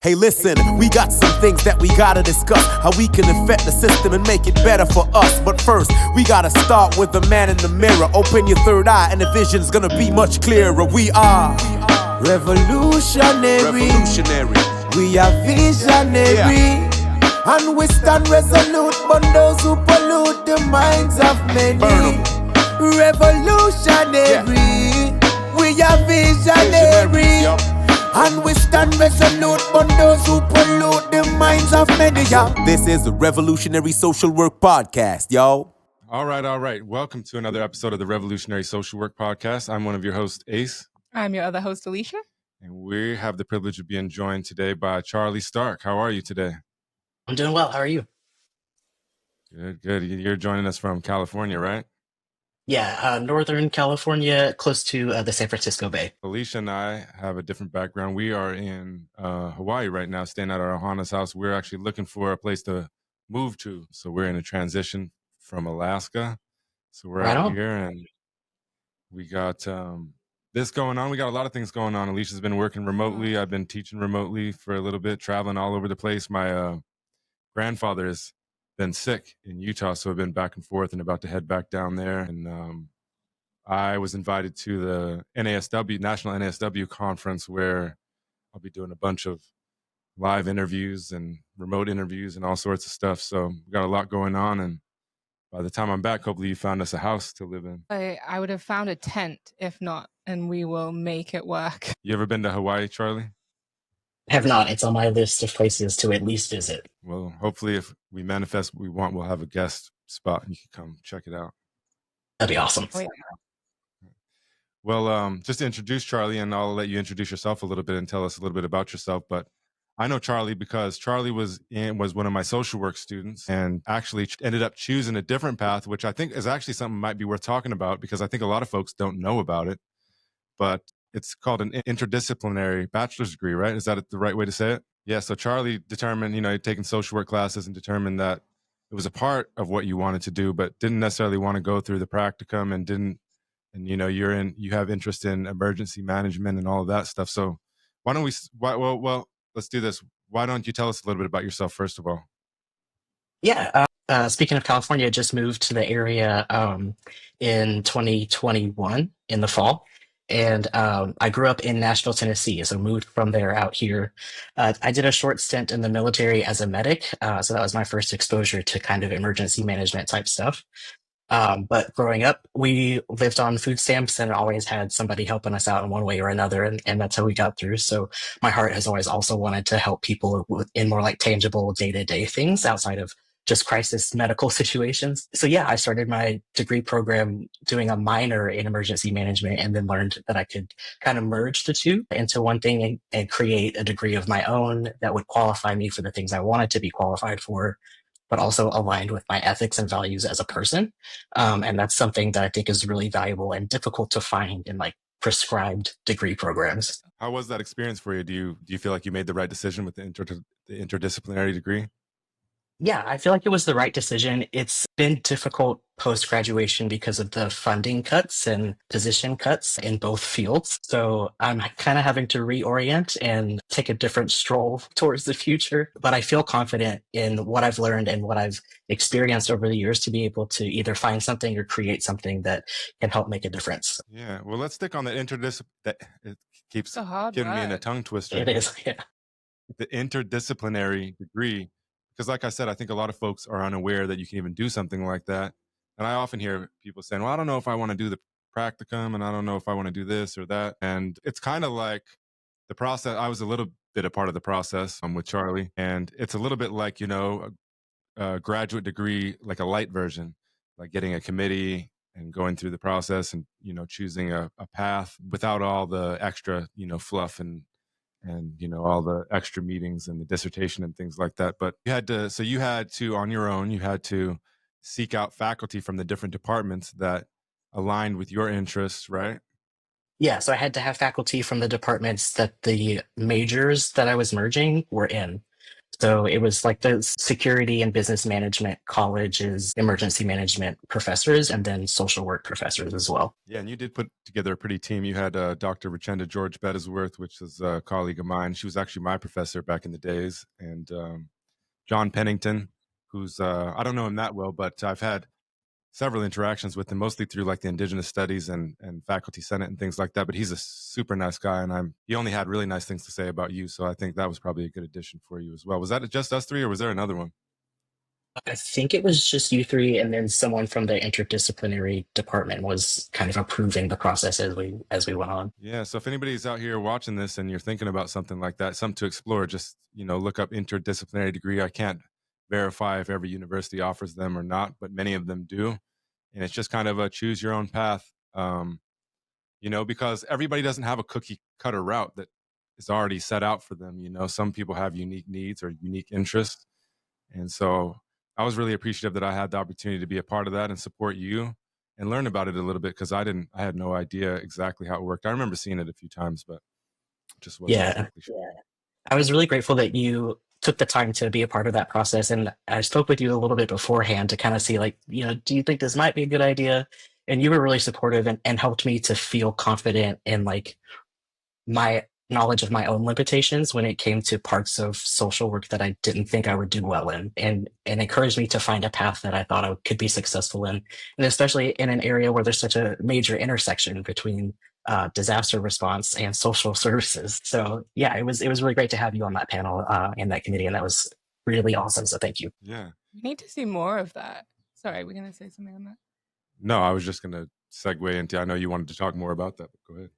Hey listen, we got some things that we gotta discuss, how we can affect the system and make it better for us. But first, we gotta start with the man in the mirror. Open your third eye and the vision's gonna be much clearer. We are revolutionary. We are visionary. And we stand resolute on those who pollute the minds of many. Revolutionary. We are visionary. And we stand resolute on those who pollute the minds of many. This is the Revolutionary Social Work Podcast, y'all. All right. Welcome to another episode of the Revolutionary Social Work Podcast. I'm one of your hosts, Ace. I'm your other host, Alicia. And we have the privilege of being joined today by Charlie Stark. How are you today? I'm doing well. How are you? Good. You're joining us from California, right? Yeah, Northern California, close to the San Francisco Bay. Alicia and I have a different background. We are in Hawaii right now, staying at our Ohana's house. We're actually looking for a place to move to. So we're in a transition from Alaska. So we're out here and we got this going on. We got a lot of things going on. Alicia's been working remotely. I've been teaching remotely for a little bit, traveling all over the place. My grandfather has been sick in Utah, so I've been back and forth and about to head back down there. And I was invited to the National NASW conference, where I'll be doing a bunch of live interviews and remote interviews and all sorts of stuff. So we got a lot going on, and by the time I'm back, hopefully you found us a house to live in. I would have found a tent, if not, and we will make it work. You ever been to Hawaii, Charlie? Have not. It's on my list of places to at least visit. Well, hopefully if we manifest what we want, we'll have a guest spot and you can come check it out. That'd be awesome. Oh, yeah. Well, just to introduce Charlie, and I'll let you introduce yourself a little bit and tell us a little bit about yourself. But I know Charlie because Charlie was one of my social work students and actually ended up choosing a different path, which I think is actually something might be worth talking about because I think a lot of folks don't know about it. But it's called an interdisciplinary bachelor's degree, right? Is that the right way to say it? Yeah. So Charlie determined, he'd taken social work classes and determined that it was a part of what you wanted to do, but didn't necessarily want to go through the practicum and you have interest in emergency management and all of that stuff. So let's do this. Why don't you tell us a little bit about yourself, first of all? Yeah. Speaking of California, I just moved to the area in 2021 in the fall. And I grew up in Nashville, Tennessee, so moved from there out here. I did a short stint in the military as a medic, so that was my first exposure to kind of emergency management type stuff. But growing up, we lived on food stamps and always had somebody helping us out in one way or another, and that's how we got through. So my heart has always also wanted to help people in more like tangible day-to-day things outside of just crisis medical situations. So yeah, I started my degree program doing a minor in emergency management and then learned that I could kind of merge the two into one thing and create a degree of my own that would qualify me for the things I wanted to be qualified for, but also aligned with my ethics and values as a person. And that's something that I think is really valuable and difficult to find in like prescribed degree programs. How was that experience for you? Do you feel like you made the right decision with the interdisciplinary degree? Yeah, I feel like it was the right decision. It's been difficult post-graduation because of the funding cuts and position cuts in both fields. So I'm kind of having to reorient and take a different stroll towards the future. But I feel confident in what I've learned and what I've experienced over the years to be able to either find something or create something that can help make a difference. Yeah, well, let's stick on that interdisciplinary. It keeps giving me in a tongue twister. It is, yeah. The interdisciplinary degree. Because like I said, I think a lot of folks are unaware that you can even do something like that. And I often hear people saying, well, I don't know if I want to do the practicum and I don't know if I want to do this or that. And it's kind of like the process. I was a little bit a part of the process with Charlie. And it's a little bit like, a graduate degree, like a light version, like getting a committee and going through the process and, choosing a path without all the extra, fluff and all the extra meetings and the dissertation and things like that. But you had to on your own, you had to seek out faculty from the different departments that aligned with your interests, right? Yeah, so I had to have faculty from the departments that the majors that I was merging were in. So it was like the security and business management colleges, emergency management professors, and then social work professors as well. Yeah, and you did put together a pretty team. You had Dr. Richenda George Bettesworth, which is a colleague of mine. She was actually my professor back in the days. And John Pennington, who's, I don't know him that well, but I've had several interactions with him, mostly through like the Indigenous Studies and Faculty Senate and things like that. But he's a super nice guy, and he only had really nice things to say about you. So I think that was probably a good addition for you as well. Was that just us three, or was there another one? I think it was just you three, and then someone from the interdisciplinary department was kind of approving the process as we went on. Yeah. So if anybody's out here watching this and you're thinking about something like that, something to explore, just look up interdisciplinary degree. I can't verify if every university offers them or not, but many of them do. And it's just kind of a choose your own path, because everybody doesn't have a cookie cutter route that is already set out for them. Some people have unique needs or unique interests. And so I was really appreciative that I had the opportunity to be a part of that and support you and learn about it a little bit, because I had no idea exactly how it worked. I remember seeing it a few times, but just wasn't exactly sure. Yeah. I was really grateful that you took the time to be a part of that process. And I spoke with you a little bit beforehand to kind of see, like, do you think this might be a good idea? And you were really supportive and helped me to feel confident in like my knowledge of my own limitations when it came to parts of social work that I didn't think I would do well in, and encouraged me to find a path that I thought I could be successful in. And especially in an area where there's such a major intersection between disaster response and social services. So yeah, it was really great to have you on that panel and that committee, and that was really awesome. So thank you. Yeah. We need to see more of that. Sorry, we're going to say something on that. No, I was just going to segue into, I know you wanted to talk more about that, but go ahead.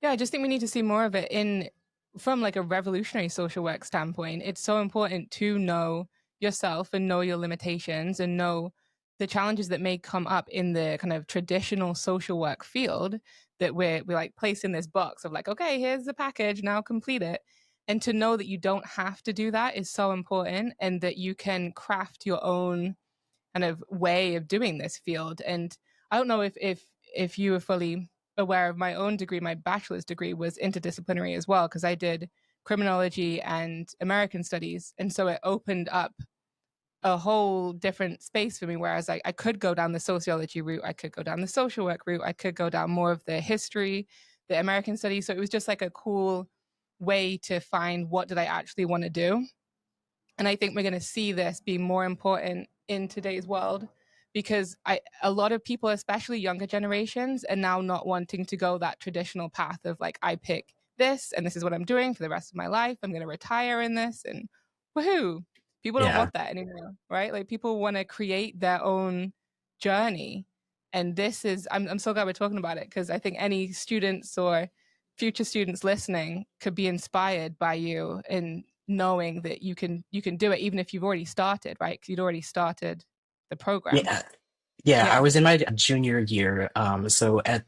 Yeah, I just think we need to see more of it from like a revolutionary social work standpoint. It's so important to know yourself and know your limitations and know the challenges that may come up in the kind of traditional social work field that we're like placed in this box of like, okay, here's the package, now complete it. And to know that you don't have to do that is so important, and that you can craft your own kind of way of doing this field. And I don't know if you were fully aware of my own degree. My bachelor's degree was interdisciplinary as well, because I did criminology and American studies. And so it opened up a whole different space for me, whereas I could go down the sociology route, I could go down the social work route, I could go down more of the history, the American studies. So it was just like a cool way to find what did I actually want to do. And I think we're going to see this be more important in today's world, because a lot of people, especially younger generations, are now not wanting to go that traditional path of like, I pick this and this is what I'm doing for the rest of my life. I'm going to retire in this, and woohoo. People don't want that anymore, right? Like, people want to create their own journey. And this is, I'm so glad we're talking about it, because I think any students or future students listening could be inspired by you in knowing that you can do it, even if you've already started, right? Because you'd already started the program. Yeah, I was in my junior year. So at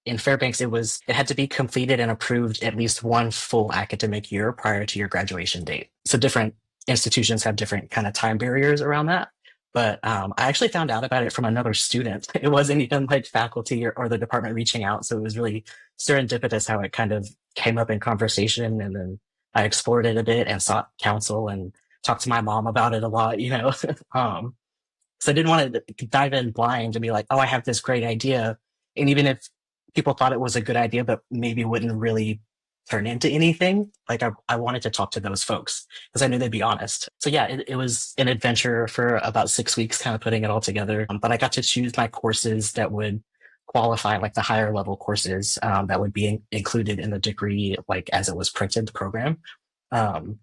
in Fairbanks, it had to be completed and approved at least one full academic year prior to your graduation date. So different institutions have different kind of time barriers around that. But I actually found out about it from another student. It wasn't even like faculty or the department reaching out. So it was really serendipitous how it kind of came up in conversation. And then I explored it a bit and sought counsel and talked to my mom about it a lot, So I didn't want to dive in blind and be like, oh, I have this great idea. And even if people thought it was a good idea, but maybe wouldn't really turn into anything, like I wanted to talk to those folks because I knew they'd be honest. So yeah, it was an adventure for about 6 weeks, kind of putting it all together. But I got to choose my courses that would qualify, like the higher level courses that would be included in the degree, like as it was printed, the program. And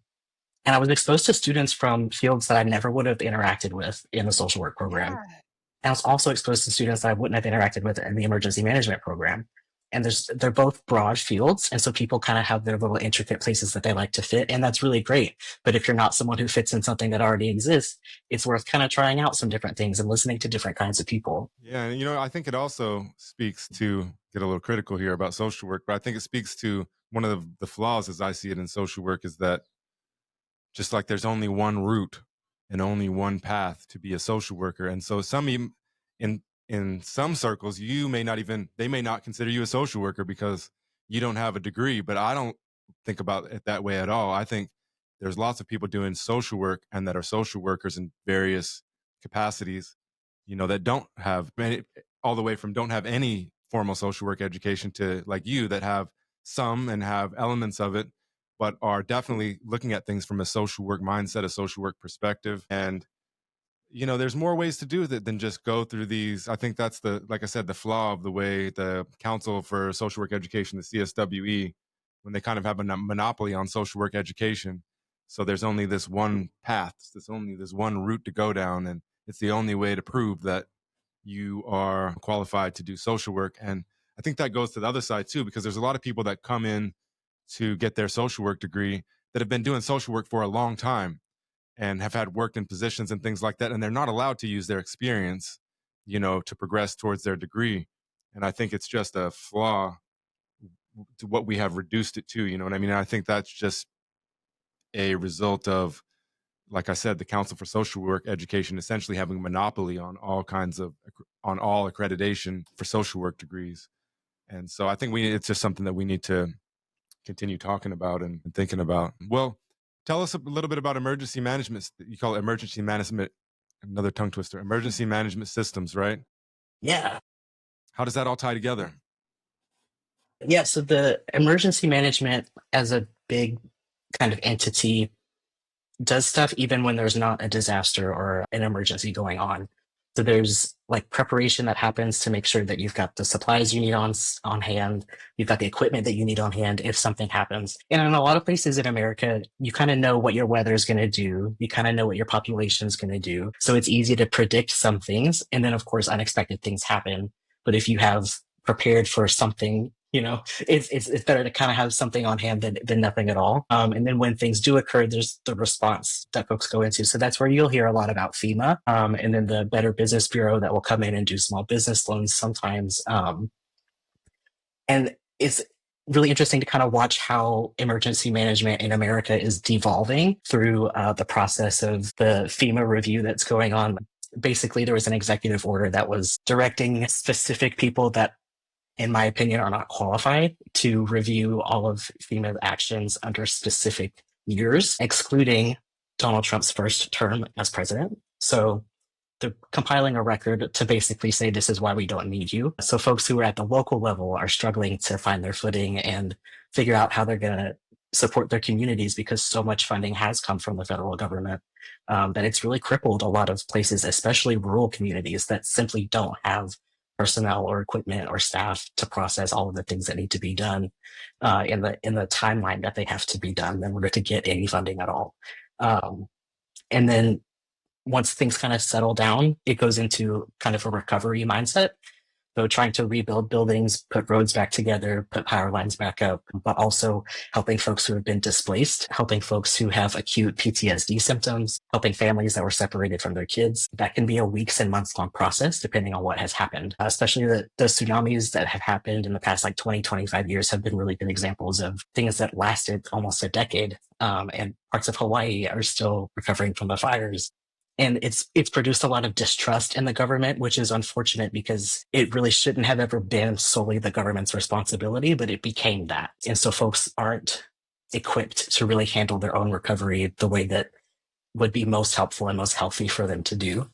I was exposed to students from fields that I never would have interacted with in the social work program. Yeah. And I was also exposed to students that I wouldn't have interacted with in the emergency management program. And they're both broad fields. And so people kind of have their little intricate places that they like to fit. And that's really great. But if you're not someone who fits in something that already exists, it's worth kind of trying out some different things and listening to different kinds of people. Yeah. And, I think it also speaks to, get a little critical here about social work, but I think it speaks to one of the flaws as I see it in social work is that just like there's only one route and only one path to be a social worker. And so in some circles, they may not consider you a social worker because you don't have a degree, but I don't think about it that way at all. I think there's lots of people doing social work and that are social workers in various capacities, that don't have all the way from don't have any formal social work education to like you that have some and have elements of it, but are definitely looking at things from a social work mindset, a social work perspective. And there's more ways to do that than just go through these. I think that's like I said, the flaw of the way the Council for Social Work Education, the CSWE, when they kind of have a monopoly on social work education. So there's only this one path, there's only this one route to go down, and it's the only way to prove that you are qualified to do social work. And I think that goes to the other side too, because there's a lot of people that come in to get their social work degree that have been doing social work for a long time and have had worked in positions and things like that, and they're not allowed to use their experience, to progress towards their degree. And I think it's just a flaw to what we have reduced it to. You know what I mean? I think that's just a result of, like I said, the Council for Social Work Education essentially having a monopoly on all accreditation for social work degrees. And so I think it's just something that we need to continue talking about and thinking about. Well, tell us a little bit about emergency management. You call it emergency management, another tongue twister, emergency management systems, right? Yeah. How does that all tie together? Yeah, so the emergency management as a big kind of entity does stuff even when there's not a disaster or an emergency going on. So there's like preparation that happens to make sure that you've got the supplies you need on hand, you've got the equipment that you need on hand if something happens. And in a lot of places in America, you kind of know what your weather is going to do. You kind of know what your population is going to do. So it's easy to predict some things. And then, of course, unexpected things happen. But if you have prepared for something, it's better to kind of have something on hand than nothing at all. And then when things do occur, there's the response that folks go into. So that's where you'll hear a lot about FEMA, and then the Better Business Bureau that will come in and do small business loans sometimes. And it's really interesting to kind of watch how emergency management in America is devolving through the process of the FEMA review that's going on. Basically, there was an executive order that was directing specific people that, in my opinion, are not qualified to review all of FEMA's actions under specific years, excluding Donald Trump's first term as president. So they're compiling a record to basically say, this is why we don't need you. So folks who are at the local level are struggling to find their footing and figure out how they're going to support their communities, because so much funding has come from the federal government that it's really crippled a lot of places, especially rural communities that simply don't have personnel or equipment or staff to process all of the things that need to be done in the timeline that they have to be done in order to get any funding at all. And then once things kind of settle down, it goes into kind of a recovery mindset. So trying to rebuild buildings, put roads back together, put power lines back up, but also helping folks who have been displaced, helping folks who have acute PTSD symptoms, helping families that were separated from their kids. That can be a weeks and months long process, depending on what has happened. Especially the tsunamis that have happened in the past 20, 25 years have been really good examples of things that lasted almost a decade. And parts of Hawaii are still recovering from the fires. And it's produced a lot of distrust in the government, which is unfortunate because it really shouldn't have ever been solely the government's responsibility, but it became that. And so folks aren't equipped to really handle their own recovery the way that would be most helpful and most healthy for them to do.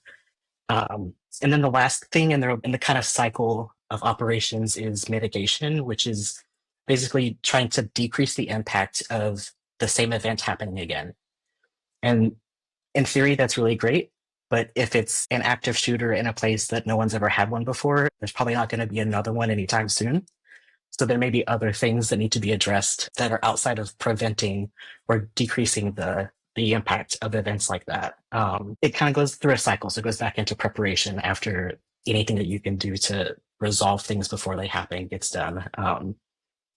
And then the last thing in the kind of cycle of operations is mitigation, which is basically trying to decrease the impact of the same event happening again. And in theory, that's really great. But if it's an active shooter in a place that no one's ever had one before, there's probably not going to be another one anytime soon. So there may be other things that need to be addressed that are outside of preventing or decreasing the impact of events like that. It kind of goes through a cycle. So it goes back into preparation after anything that you can do to resolve things before they happen gets done.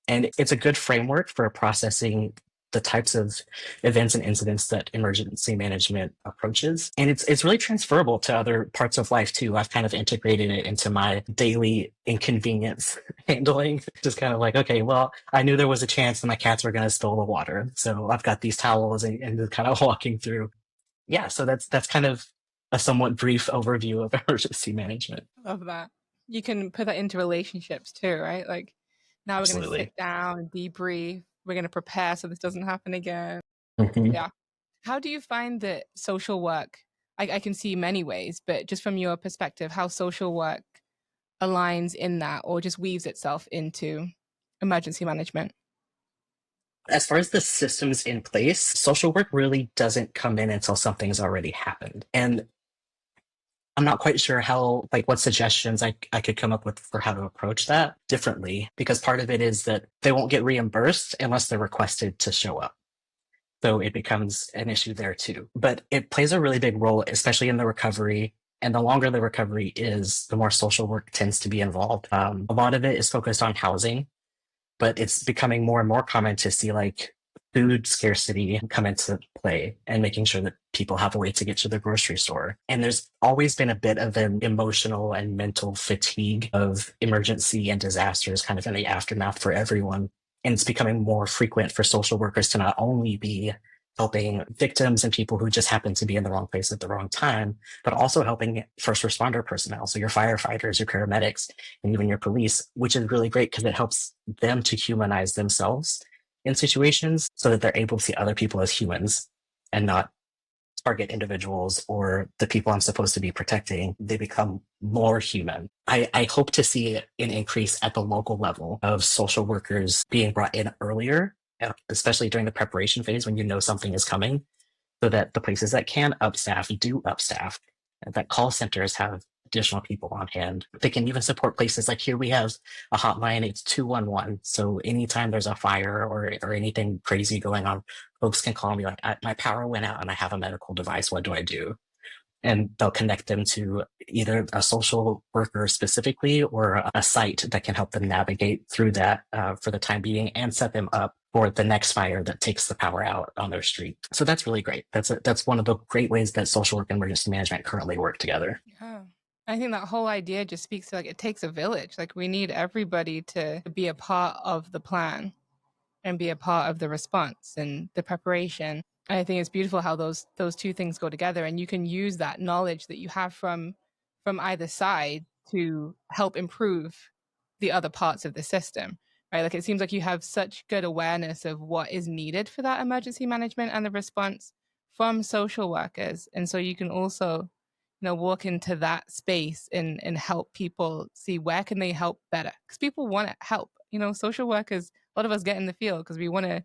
And it's a good framework for processing the types of events and incidents that emergency management approaches. And it's really transferable to other parts of life too. I've kind of integrated it into my daily inconvenience handling. Just kind of like, okay, well, I knew there was a chance that my cats were going to spill the water. So I've got these towels and just kind of walking through. Yeah, so that's kind of a somewhat brief overview of emergency management. Love that. You can put that into relationships too, right? Like now we're going to sit down and debrief. We're going to prepare so this doesn't happen again. Mm-hmm. Yeah, How do you find that social work, I can see many ways, but just from your perspective, how social work aligns in that or just weaves itself into emergency management? As far as the systems in place, social work really doesn't come in until something's already happened. And I'm not quite sure how, like, what suggestions I could come up with for how to approach that differently, because part of it is that they won't get reimbursed unless they're requested to show up. So it becomes an issue there too. But it plays a really big role, especially in the recovery. And the longer the recovery is, the more social work tends to be involved. A lot of it is focused on housing, but it's becoming more and more common to see like food scarcity come into play and making sure that people have a way to get to the grocery store. And there's always been a bit of an emotional and mental fatigue of emergency and disasters kind of in the aftermath for everyone. And it's becoming more frequent for social workers to not only be helping victims and people who just happen to be in the wrong place at the wrong time, but also helping first responder personnel. So your firefighters, your paramedics, and even your police, which is really great because it helps them to humanize themselves in situations so that they're able to see other people as humans and not target individuals or the people I'm supposed to be protecting. They become more human. I hope to see an increase at the local level of social workers being brought in earlier, especially during the preparation phase when you know something is coming, so that the places that can upstaff do upstaff, and that call centers have additional people on hand. They can even support places like here we have a hotline, it's 211. So anytime there's a fire or anything crazy going on, folks can call me like, my power went out and I have a medical device, what do I do? And they'll connect them to either a social worker specifically or a site that can help them navigate through that for the time being and set them up for the next fire that takes the power out on their street. So that's really great. That's one of the great ways that social work and emergency management currently work together. Yeah. I think that whole idea just speaks to like it takes a village. Like we need everybody to be a part of the plan and be a part of the response and the preparation. I think it's beautiful how those two things go together, and you can use that knowledge that you have from either side to help improve the other parts of the system, right? Like it seems like you have such good awareness of what is needed for that emergency management and the response from social workers, and so you can also walk into that space and help people see where can they help better, because people want to help. Social workers, a lot of us get in the field because we want to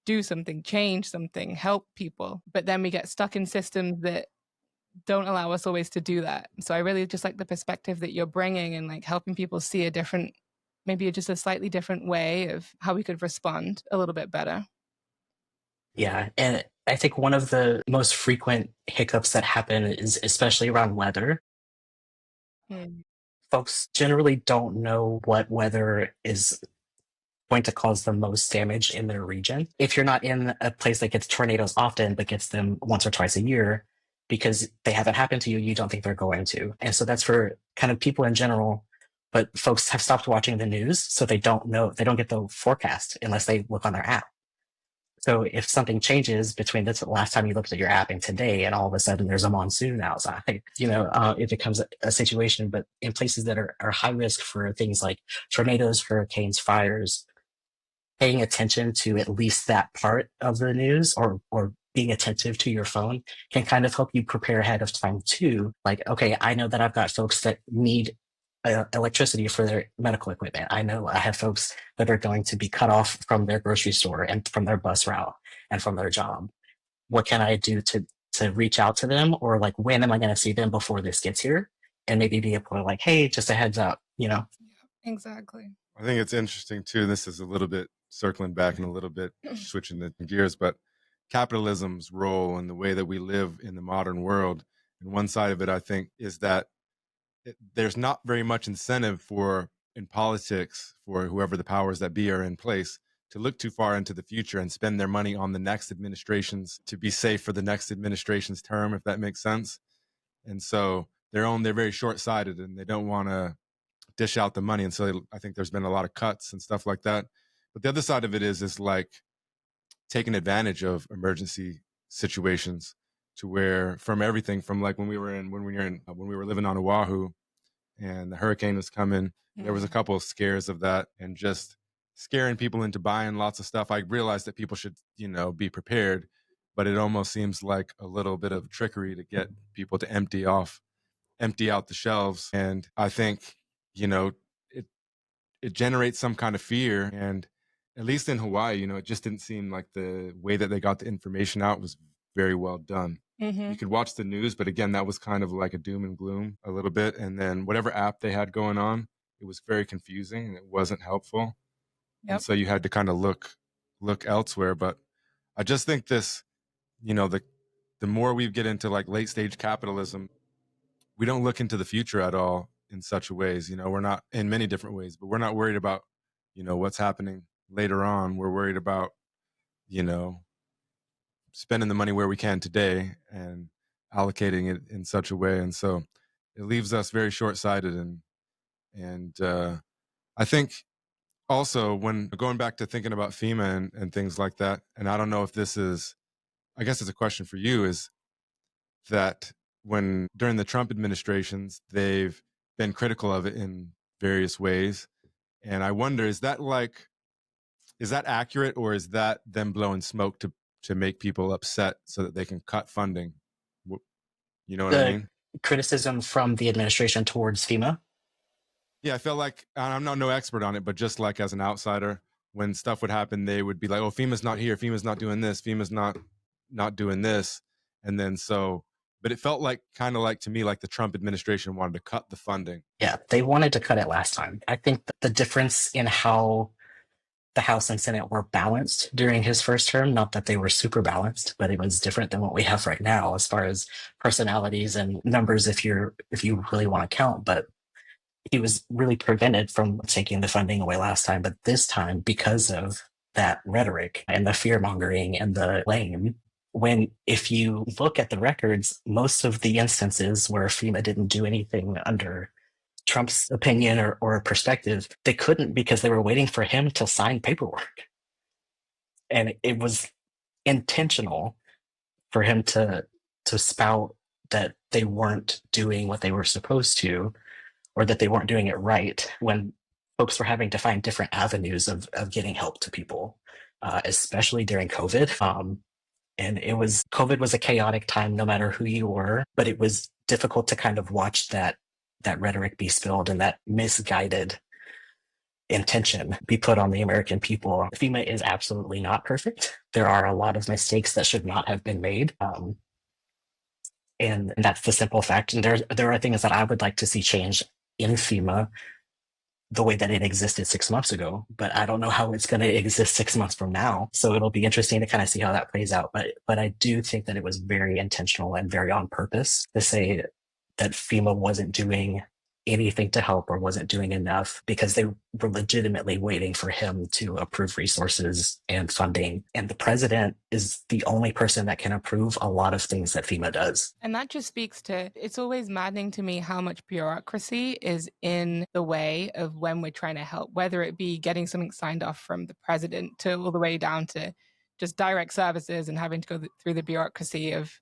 do something, change something, help people, but then we get stuck in systems that don't allow us always to do that. So I really just like the perspective that you're bringing and like helping people see a different, maybe just a slightly different way of how we could respond a little bit better. Yeah, and I think one of the most frequent hiccups that happen is especially around weather. Folks generally don't know what weather is going to cause the most damage in their region. If you're not in a place that gets tornadoes often, but gets them once or twice a year, because they haven't happened to you, you don't think they're going to. And so that's for kind of people in general. But folks have stopped watching the news, so they don't know, they don't get the forecast unless they look on their app. So if something changes between the last time you looked at your app and today, and all of a sudden there's a monsoon outside, it becomes a situation. But in places that are high risk for things like tornadoes, hurricanes, fires, paying attention to at least that part of the news or being attentive to your phone can kind of help you prepare ahead of time too. Like, okay, I know that I've got folks that need electricity for their medical equipment. I know I have folks that are going to be cut off from their grocery store and from their bus route and from their job. What can I do to reach out to them, or like when am I going to see them before this gets here? And maybe be able to like, hey, just a heads up, Exactly. I think it's interesting too. This is a little bit circling back and a little bit switching the gears, but capitalism's role and the way that we live in the modern world. And one side of it, I think, is that there's not very much incentive in politics for whoever the powers that be are in place to look too far into the future and spend their money on the next administrations to be safe for the next administration's term, if that makes sense. And so they're very short-sighted and they don't want to dish out the money. And so I think there's been a lot of cuts and stuff like that. But the other side of it is like taking advantage of emergency situations to where from everything from like when we were living on Oahu and the hurricane was coming, there was a couple of scares of that and just scaring people into buying lots of stuff. I realized that people should, be prepared. but it almost seems like a little bit of trickery to get people to empty out the shelves. And I think, it generates some kind of fear. And at least in Hawaii, it just didn't seem like the way that they got the information out was very well done. You could watch the news, but again, that was kind of like a doom and gloom a little bit. And then whatever app they had going on, it was very confusing and it wasn't helpful. And so you had to kind of look elsewhere. But I just think this, the more we get into like late stage capitalism, we don't look into the future at all in such ways. We're not, in many different ways, but we're not worried about, what's happening later on. We're worried about, spending the money where we can today and allocating it in such a way. And so it leaves us very short-sighted. And I think also, when going back to thinking about FEMA and things like that, and I don't know if this is, I guess it's a question for you, is that when during the Trump administrations, they've been critical of it in various ways. And I wonder, is that accurate, or is that them blowing smoke to make people upset so that they can cut funding? You know what I mean? Criticism from the administration towards FEMA? Yeah, I feel like, I'm not no expert on it, but just like as an outsider, when stuff would happen, they would be like, oh, FEMA's not here, FEMA's not doing this, FEMA's not doing this. And then but it felt like kind of like to me, like the Trump administration wanted to cut the funding. Yeah, they wanted to cut it last time. I think the difference in how the House and Senate were balanced during his first term, not that they were super balanced, but it was different than what we have right now as far as personalities and numbers if you really want to count. But he was really prevented from taking the funding away last time. But this time, because of that rhetoric and the fear mongering and the blame, if you look at the records, most of the instances where FEMA didn't do anything under Trump's opinion or perspective, they couldn't because they were waiting for him to sign paperwork. And it was intentional for him to spout that they weren't doing what they were supposed to, or that they weren't doing it right, when folks were having to find different avenues of getting help to people, especially during COVID. And COVID was a chaotic time, no matter who you were, but it was difficult to kind of watch that rhetoric be spilled and that misguided intention be put on the American people. FEMA is absolutely not perfect. There are a lot of mistakes that should not have been made. And that's the simple fact. And there are things that I would like to see change in FEMA the way that it existed 6 months ago, but I don't know how it's going to exist 6 months from now. So it'll be interesting to kind of see how that plays out. But I do think that it was very intentional and very on purpose to say that FEMA wasn't doing anything to help or wasn't doing enough, because they were legitimately waiting for him to approve resources and funding. And the president is the only person that can approve a lot of things that FEMA does. And that just speaks to, it's always maddening to me how much bureaucracy is in the way of when we're trying to help, whether it be getting something signed off from the president to all the way down to just direct services and having to go through the bureaucracy of,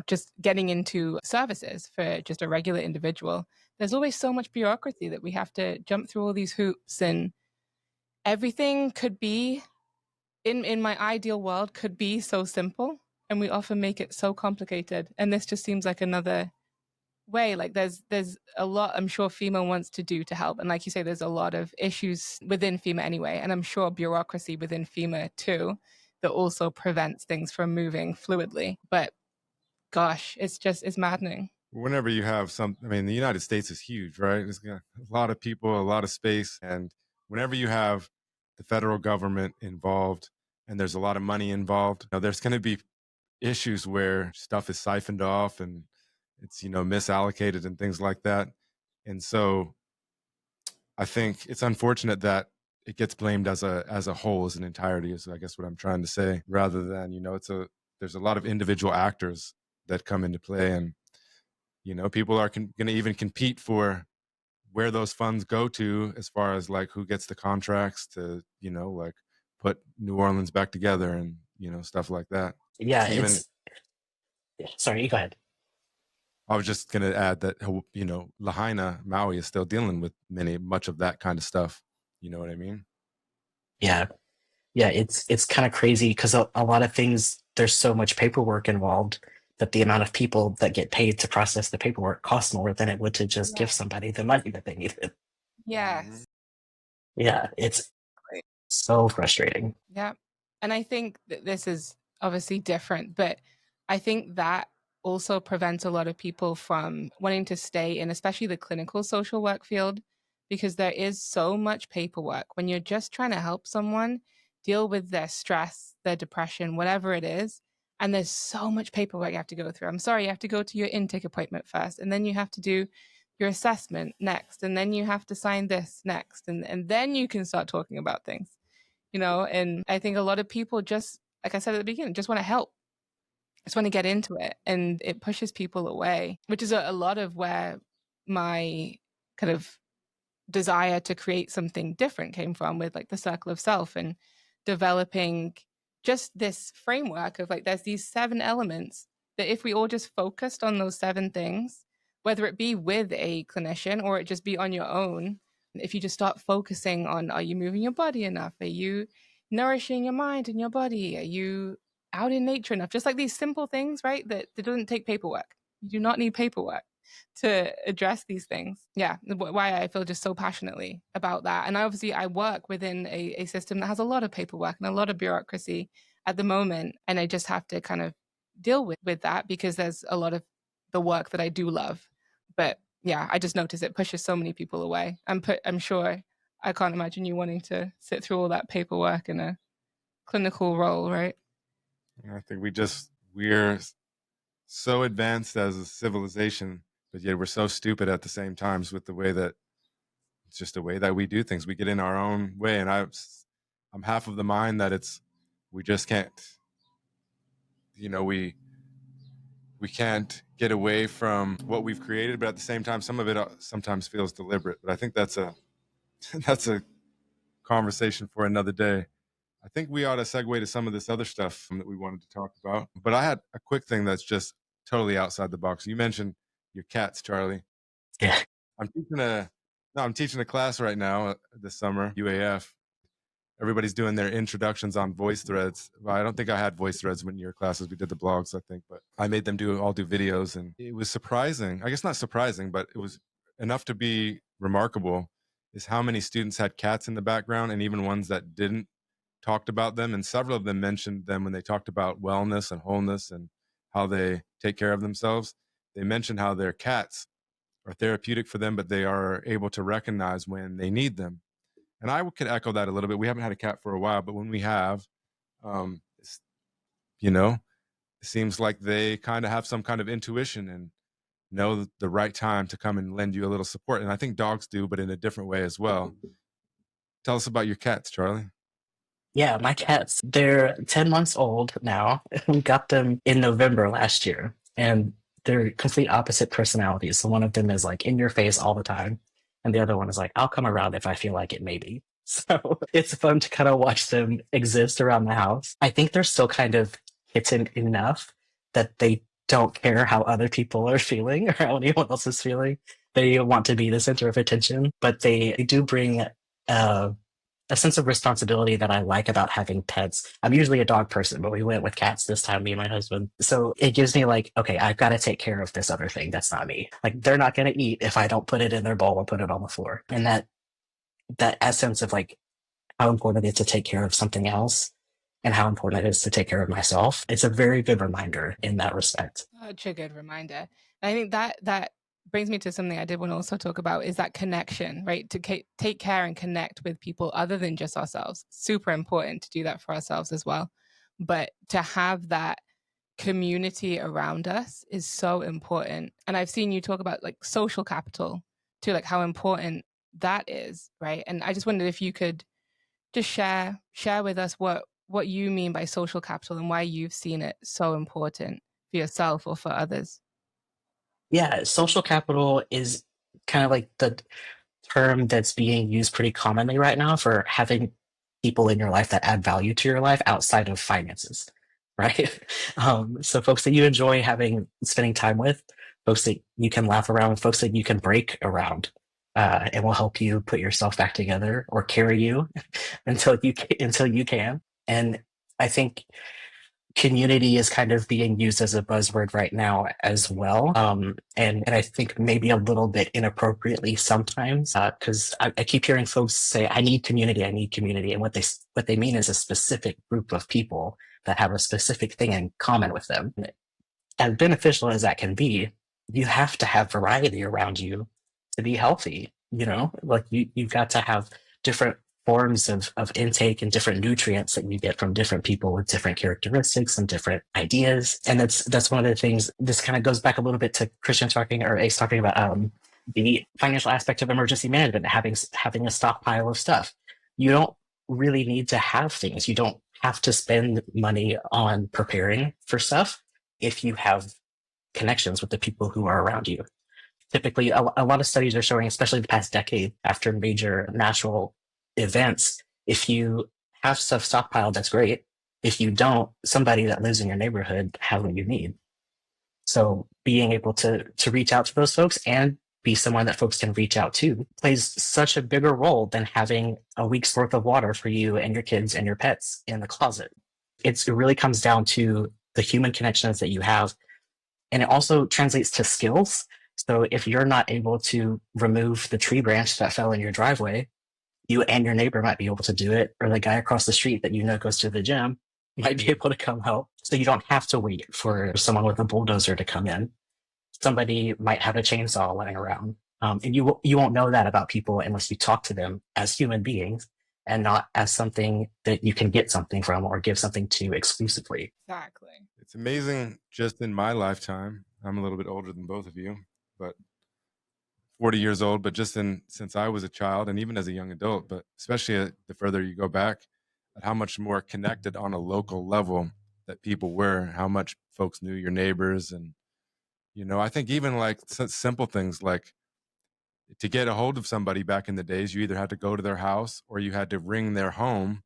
just getting into services for just a regular individual. There's always so much bureaucracy that we have to jump through all these hoops, and everything could be, in my ideal world, could be so simple, and we often make it so complicated. And this just seems like another way. Like there's a lot I'm sure FEMA wants to do to help. And like you say, there's a lot of issues within FEMA anyway. And I'm sure bureaucracy within FEMA too, that also prevents things from moving fluidly. But gosh, it's maddening. Whenever you have the United States is huge, right? It's got a lot of people, a lot of space. And whenever you have the federal government involved and there's a lot of money involved, there's going to be issues where stuff is siphoned off and it's, misallocated and things like that. And so I think it's unfortunate that it gets blamed as a whole, as an entirety, is I guess what I'm trying to say, rather than, there's a lot of individual actors that come into play. And, people are going to even compete for where those funds go to, as far as like who gets the contracts to, like put New Orleans back together and, stuff like that. Yeah. Sorry, you go ahead. I was just going to add that, Lahaina, Maui is still dealing with much of that kind of stuff. You know what I mean? Yeah. Yeah. It's kind of crazy because a lot of things there's so much paperwork involved that the amount of people that get paid to process the paperwork costs more than it would to just give somebody the money that they needed. Yes. Yeah, it's so frustrating. Yeah. And I think that this is obviously different, but I think that also prevents a lot of people from wanting to stay in, especially the clinical social work field, because there is so much paperwork when you're just trying to help someone deal with their stress, their depression, whatever it is. And there's so much paperwork you have to go through. I'm sorry, you have to go to your intake appointment first, and then you have to do your assessment next, and then you have to sign this next, and then you can start talking about things, and I think a lot of people just, like I said at the beginning, just want to help, just want to get into it, and it pushes people away, which is a lot of where my kind of desire to create something different came from, with like the circle of self and developing just this framework of like, there's these 7 elements that if we all just focused on those 7 things, whether it be with a clinician or it just be on your own, if you just start focusing on, are you moving your body enough? Are you nourishing your mind and your body? Are you out in nature enough? Just like these simple things, right? That doesn't take paperwork. You do not need paperwork to address these things. Yeah, why I feel just so passionately about that. And obviously I work within a system that has a lot of paperwork and a lot of bureaucracy at the moment. And I just have to kind of deal with that, because there's a lot of the work that I do love. But yeah, I just notice it pushes so many people away. I'm sure, I can't imagine you wanting to sit through all that paperwork in a clinical role, right? I think we're so advanced as a civilization, but yet we're so stupid at the same times with the way that it's just the way that we do things. We get in our own way, and I'm half of the mind that we just can't, we can't get away from what we've created, but at the same time, some of it sometimes feels deliberate. But I think that's a conversation for another day. I think we ought to segue to some of this other stuff that we wanted to talk about. But I had a quick thing that's just totally outside the box. You mentioned your cats, Charlie. Yeah. I'm teaching a class right now this summer, UAF. Everybody's doing their introductions on voice threads. Well, I don't think I had voice threads when your classes, we did the blogs, I think, but I made them all do videos, and it was surprising. I guess not surprising, but it was enough to be remarkable, is how many students had cats in the background, and even ones that didn't talked about them. And several of them mentioned them when they talked about wellness and wholeness and how they take care of themselves. They mentioned how their cats are therapeutic for them, but they are able to recognize when they need them. And I could echo that a little bit. We haven't had a cat for a while, but when we have, it seems like they kind of have some kind of intuition and know the right time to come and lend you a little support. And I think dogs do, but in a different way as well. Tell us about your cats, Charlie. Yeah, my cats, they're 10 months old now. We got them in November last year, and they're complete opposite personalities. So one of them is like in your face all the time, and the other one is like, I'll come around if I feel like it, maybe. So it's fun to kind of watch them exist around the house. I think they're still kind of kitten enough that they don't care how other people are feeling or how anyone else is feeling. They want to be the center of attention, but they do bring a sense of responsibility that I like about having pets. I'm usually a dog person, but we went with cats this time, me and my husband. So it gives me like, okay, I've got to take care of this other thing. That's not me. Like, they're not going to eat if I don't put it in their bowl or put it on the floor. And that essence of like how important it is to take care of something else and how important it is to take care of myself. It's a very good reminder in that respect. Such a good reminder. I think that brings me to something I did want to also talk about, is that connection, right? To take care and connect with people other than just ourselves. Super important to do that for ourselves as well. But to have that community around us is so important. And I've seen you talk about like social capital too, like how important that is, right? And I just wondered if you could just share with us what you mean by social capital and why you've seen it so important for yourself or for others. Yeah, social capital is kind of like the term that's being used pretty commonly right now for having people in your life that add value to your life outside of finances, right? So folks that you enjoy spending time with, folks that you can laugh around with, folks that you can break around, and will help you put yourself back together or carry you until you can. And I think community is kind of being used as a buzzword right now as well. And I think maybe a little bit inappropriately sometimes, because I keep hearing folks say, I need community. And what they mean is a specific group of people that have a specific thing in common with them. As beneficial as that can be, you have to have variety around you to be healthy. Like you've got to have different forms of intake and different nutrients that you get from different people with different characteristics and different ideas. And that's one of the things. This kind of goes back a little bit to Christian talking, or Ace talking about the financial aspect of emergency management, having a stockpile of stuff. You don't really need to have things. You don't have to spend money on preparing for stuff if you have connections with the people who are around you. Typically, a lot of studies are showing, especially the past decade, after major natural events, if you have stuff stockpiled, that's great. If you don't, somebody that lives in your neighborhood has what you need. So being able to reach out to those folks and be someone that folks can reach out to plays such a bigger role than having a week's worth of water for you and your kids and your pets in the closet. It really comes down to the human connections that you have. And it also translates to skills. So if you're not able to remove the tree branch that fell in your driveway, you and your neighbor might be able to do it, or the guy across the street that goes to the gym might be able to come help. So you don't have to wait for someone with a bulldozer to come in. Somebody might have a chainsaw lying around. And you won't know that about people unless you talk to them as human beings and not as something that you can get something from or give something to exclusively. Exactly. It's amazing just in my lifetime. I'm a little bit older than both of you, but 40 years old, but since I was a child and even as a young adult, but especially the further you go back, at how much more connected on a local level that people were, how much folks knew your neighbors. And, I think even like simple things like to get a hold of somebody back in the days, you either had to go to their house or you had to ring their home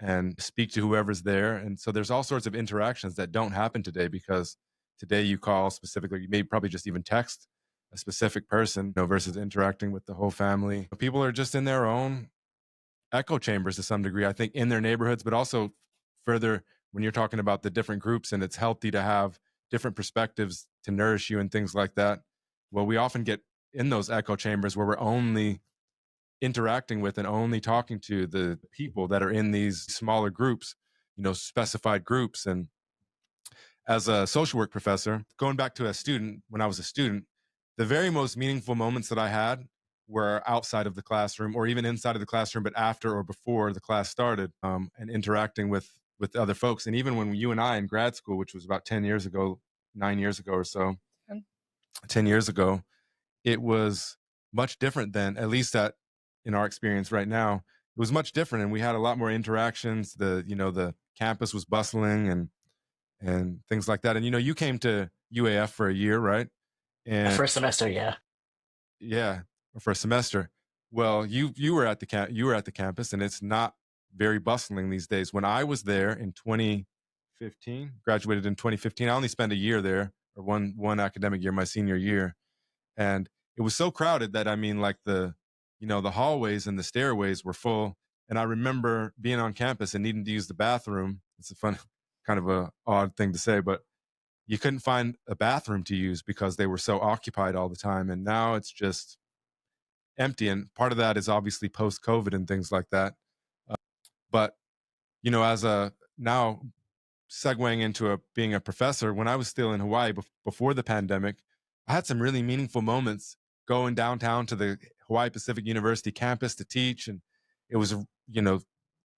and speak to whoever's there. And so there's all sorts of interactions that don't happen today because today you call specifically, you may probably just even text a specific person, versus interacting with the whole family. People are just in their own echo chambers to some degree, I think, in their neighborhoods, but also further when you're talking about the different groups and it's healthy to have different perspectives to nourish you and things like that. Well, we often get in those echo chambers where we're only interacting with and only talking to the people that are in these smaller groups, specified groups. And as a social work professor, going back to when I was a student, the very most meaningful moments that I had were outside of the classroom or even inside of the classroom, but after or before the class started, and interacting with other folks. And even when you and I in grad school, which was about 9 years ago or so, 10 years ago, it was much different than, at least in our experience right now, it was much different. And we had a lot more interactions. The campus was bustling and things like that. And, you came to UAF for a year, right? And for a semester, yeah. Yeah, for a semester. Well, you were at the campus, and it's not very bustling these days. When I was there in 2015, graduated in 2015, I only spent a year there, or one academic year, my senior year, and it was so crowded that like the hallways and the stairways were full. And I remember being on campus and needing to use the bathroom. It's a fun, kind of a odd thing to say, but you couldn't find a bathroom to use because they were so occupied all the time. And now it's just empty. And part of that is obviously post-COVID and things like that. But, as now segueing into being a professor, when I was still in Hawaii before the pandemic, I had some really meaningful moments going downtown to the Hawaii Pacific University campus to teach. And it was, a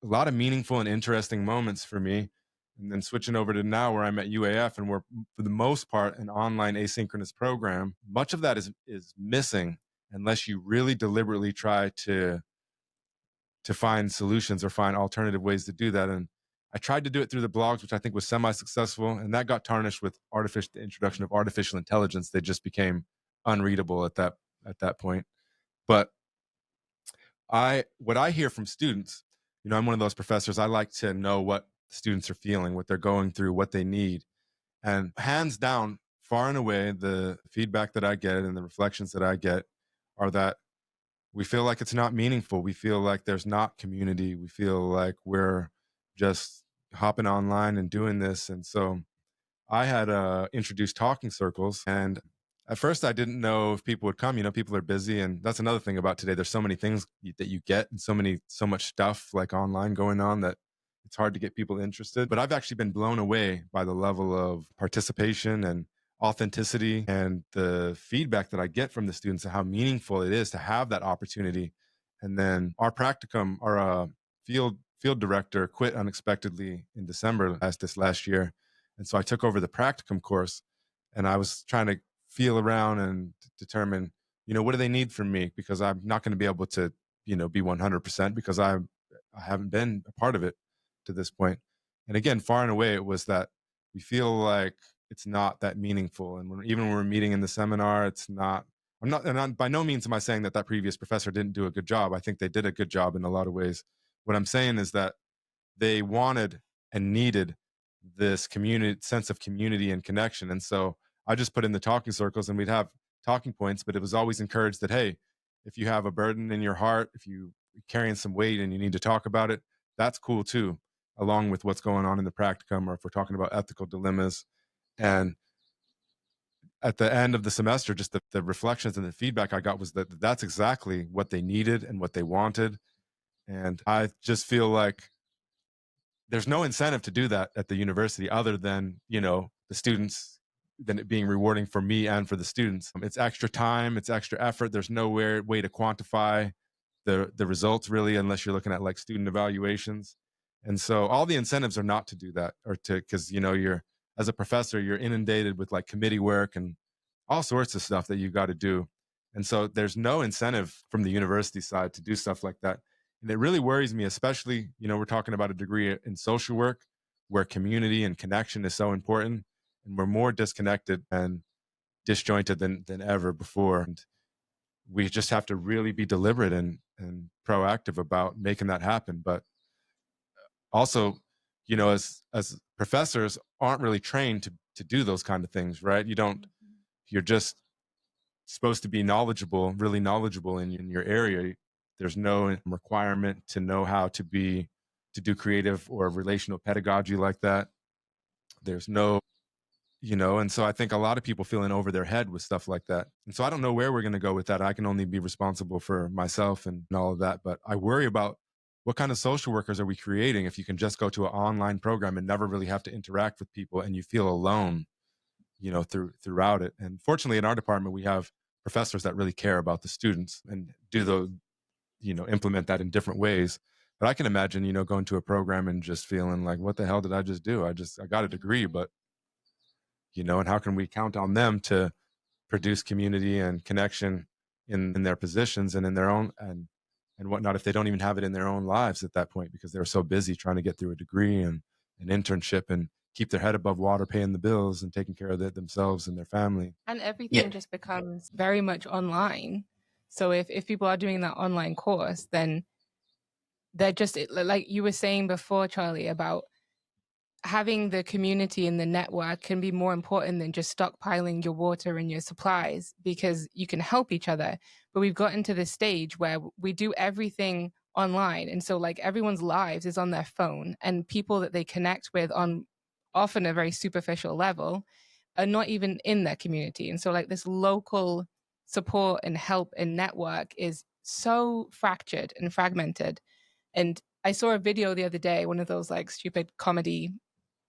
lot of meaningful and interesting moments for me. And then switching over to now where I'm at UAF and we're, for the most part, an online asynchronous program, much of that is missing unless you really deliberately try to find solutions or find alternative ways to do that. And I tried to do it through the blogs, which I think was semi-successful, and that got tarnished with the introduction of artificial intelligence. They just became unreadable at that point. But what I hear from students, I'm one of those professors, I like to know what students are feeling, what they're going through, what they need. And hands down, far and away, the feedback that I get and the reflections that I get are that we feel like it's not meaningful. We feel like there's not community. We feel like we're just hopping online and doing this. And so I had introduced talking circles, and at first I didn't know if people would come. People are busy, and that's another thing about today. There's so many things that you get, and so much stuff like online going on that it's hard to get people interested. But I've actually been blown away by the level of participation and authenticity and the feedback that I get from the students and how meaningful it is to have that opportunity. And then our practicum, our field director quit unexpectedly in December this last year. And so I took over the practicum course, and I was trying to feel around and determine, what do they need from me? Because I'm not going to be able to, be 100% because I haven't been a part of it to this point. And again, far and away, it was that we feel like it's not that meaningful. And even when we're meeting in the seminar, it's not, by no means am I saying that previous professor didn't do a good job. I think they did a good job in a lot of ways. What I'm saying is that they wanted and needed this sense of community and connection. And so I just put in the talking circles, and we'd have talking points, but it was always encouraged that, hey, if you have a burden in your heart, if you're carrying some weight and you need to talk about it, that's cool too, along with what's going on in the practicum, or if we're talking about ethical dilemmas. And at the end of the semester, just the reflections and the feedback I got was that that's exactly what they needed and what they wanted. And I just feel like there's no incentive to do that at the university other than, the students, than it being rewarding for me and for the students. It's extra time, it's extra effort. There's no way to quantify the results really, unless you're looking at like student evaluations. And so all the incentives are not to do that, or because, you're, as a professor, you're inundated with like committee work and all sorts of stuff that you got to do. And so there's no incentive from the university side to do stuff like that. And it really worries me, especially, we're talking about a degree in social work where community and connection is so important, and we're more disconnected and disjointed than ever before. And we just have to really be deliberate and proactive about making that happen. But also, as professors aren't really trained to do those kind of things, right? You're just supposed to be really knowledgeable in your area. There's no requirement to know how to do creative or relational pedagogy like that. There's no, and so I think a lot of people feel in over their head with stuff like that. And so I don't know where we're going to go with that. I can only be responsible for myself and all of that. But I worry about what kind of social workers are we creating if you can just go to an online program and never really have to interact with people, and you feel alone, throughout it. And fortunately, in our department, we have professors that really care about the students and implement that in different ways. But I can imagine, going to a program and just feeling like, what the hell did I just do? I got a degree, but, and how can we count on them to produce community and connection in their positions and in their own and whatnot, if they don't even have it in their own lives at that point, because they're so busy trying to get through a degree and an internship and keep their head above water, paying the bills and taking care of themselves and their family. And everything just becomes very much online. So if people are doing that online course, then they're just, like you were saying before, Charlie, about having the community and the network can be more important than just stockpiling your water and your supplies, because you can help each other. But we've gotten to this stage where we do everything online. And so like everyone's lives is on their phone, and people that they connect with on often a very superficial level are not even in their community. And so like this local support and help and network is so fractured and fragmented. And I saw a video the other day, one of those like stupid comedy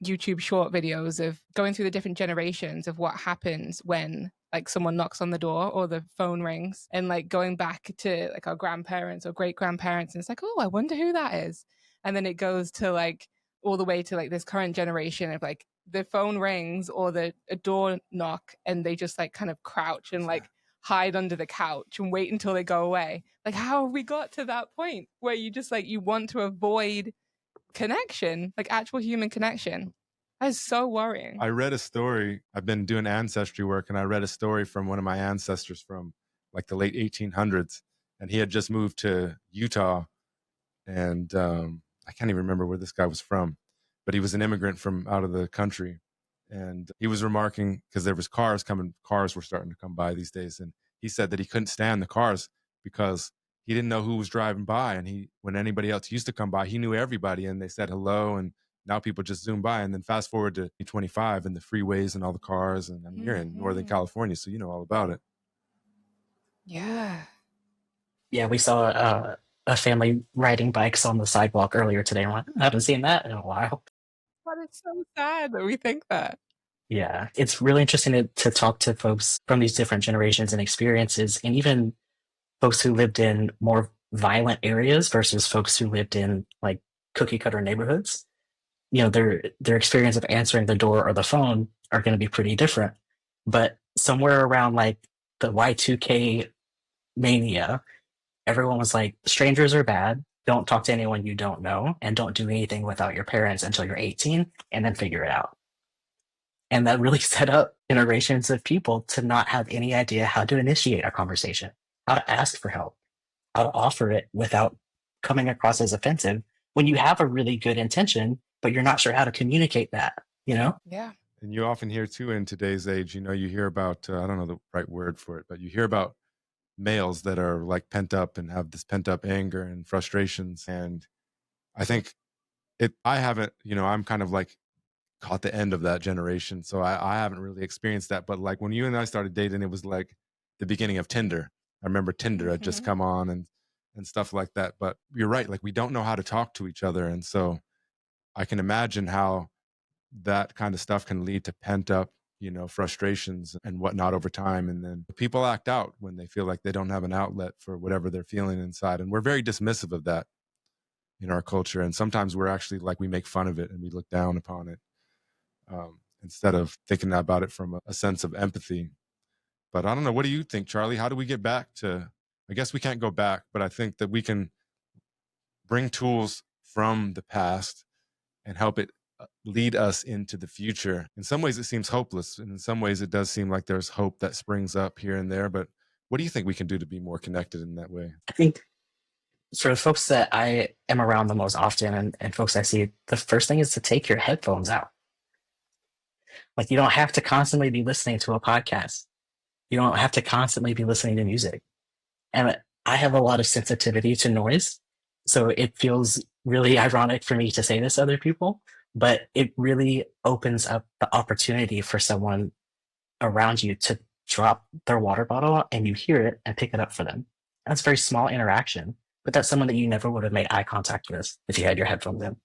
YouTube short videos of going through the different generations of what happens when like someone knocks on the door or the phone rings, and like going back to like our grandparents or great grandparents, and it's like, oh, I wonder who that is. And then it goes to like all the way to like this current generation of like the phone rings or a door knock, and they just like kind of crouch and like hide under the couch and wait until they go away. Like, how have we got to that point where you just like, you want to avoid connection, like actual human connection? That is so worrying. I read a story. I've been doing ancestry work, and I read a story from one of my ancestors from like the late 1800s, and he had just moved to Utah, and I can't even remember where this guy was from, but he was an immigrant from out of the country. And he was remarking, because there was cars were starting to come by these days, and he said that he couldn't stand the cars because he didn't know who was driving by. And when anybody else used to come by, he knew everybody, and they said hello and now people just zoom by. And then fast forward to 25 and the freeways and all the cars. And I mean, you're in Northern California, so you know all about it. Yeah. Yeah, we saw a family riding bikes on the sidewalk earlier today. I haven't seen that in a while. But it's so sad that we think that. Yeah, it's really interesting to talk to folks from these different generations and experiences, and even folks who lived in more violent areas versus folks who lived in like cookie cutter neighborhoods. You know, their experience of answering the door or the phone are going to be pretty different. But somewhere around like the Y2K mania, everyone was like, strangers are bad. Don't talk to anyone you don't know, and don't do anything without your parents until you're 18, and then figure it out. And that really set up generations of people to not have any idea how to initiate a conversation, how to ask for help, how to offer it without coming across as offensive when you have a really good intention, but you're not sure how to communicate that, you know? Yeah. And you often hear too in today's age, you know, you hear about, I don't know the right word for it, but you hear about males that are like pent up and have this pent up anger and frustrations. And I think I haven't, you know, I'm kind of like caught the end of that generation. So I haven't really experienced that. But like when you and I started dating, it was like the beginning of Tinder. I remember Tinder had just come on and stuff like that. But you're right. Like we don't know how to talk to each other. And so I can imagine how that kind of stuff can lead to pent up, you know, frustrations and whatnot over time. And then people act out when they feel like they don't have an outlet for whatever they're feeling inside. And we're very dismissive of that in our culture. And sometimes we're actually like, we make fun of it and we look down upon it instead of thinking about it from a sense of empathy. But I don't know. What do you think, Charlie? How do we get back to, I guess we can't go back, but I think that we can bring tools from the past and help it lead us into the future. In some ways it seems hopeless, and in some ways it does seem like there's hope that springs up here and there. But what do you think we can do to be more connected in that way? I think for the folks that I am around the most often and folks I see, the first thing is to take your headphones out. Like you don't have to constantly be listening to a podcast. You don't have to constantly be listening to music. And I have a lot of sensitivity to noise. So it feels really ironic for me to say this to other people, but it really opens up the opportunity for someone around you to drop their water bottle and you hear it and pick it up for them. That's a very small interaction, but that's someone that you never would have made eye contact with if you had your headphones in.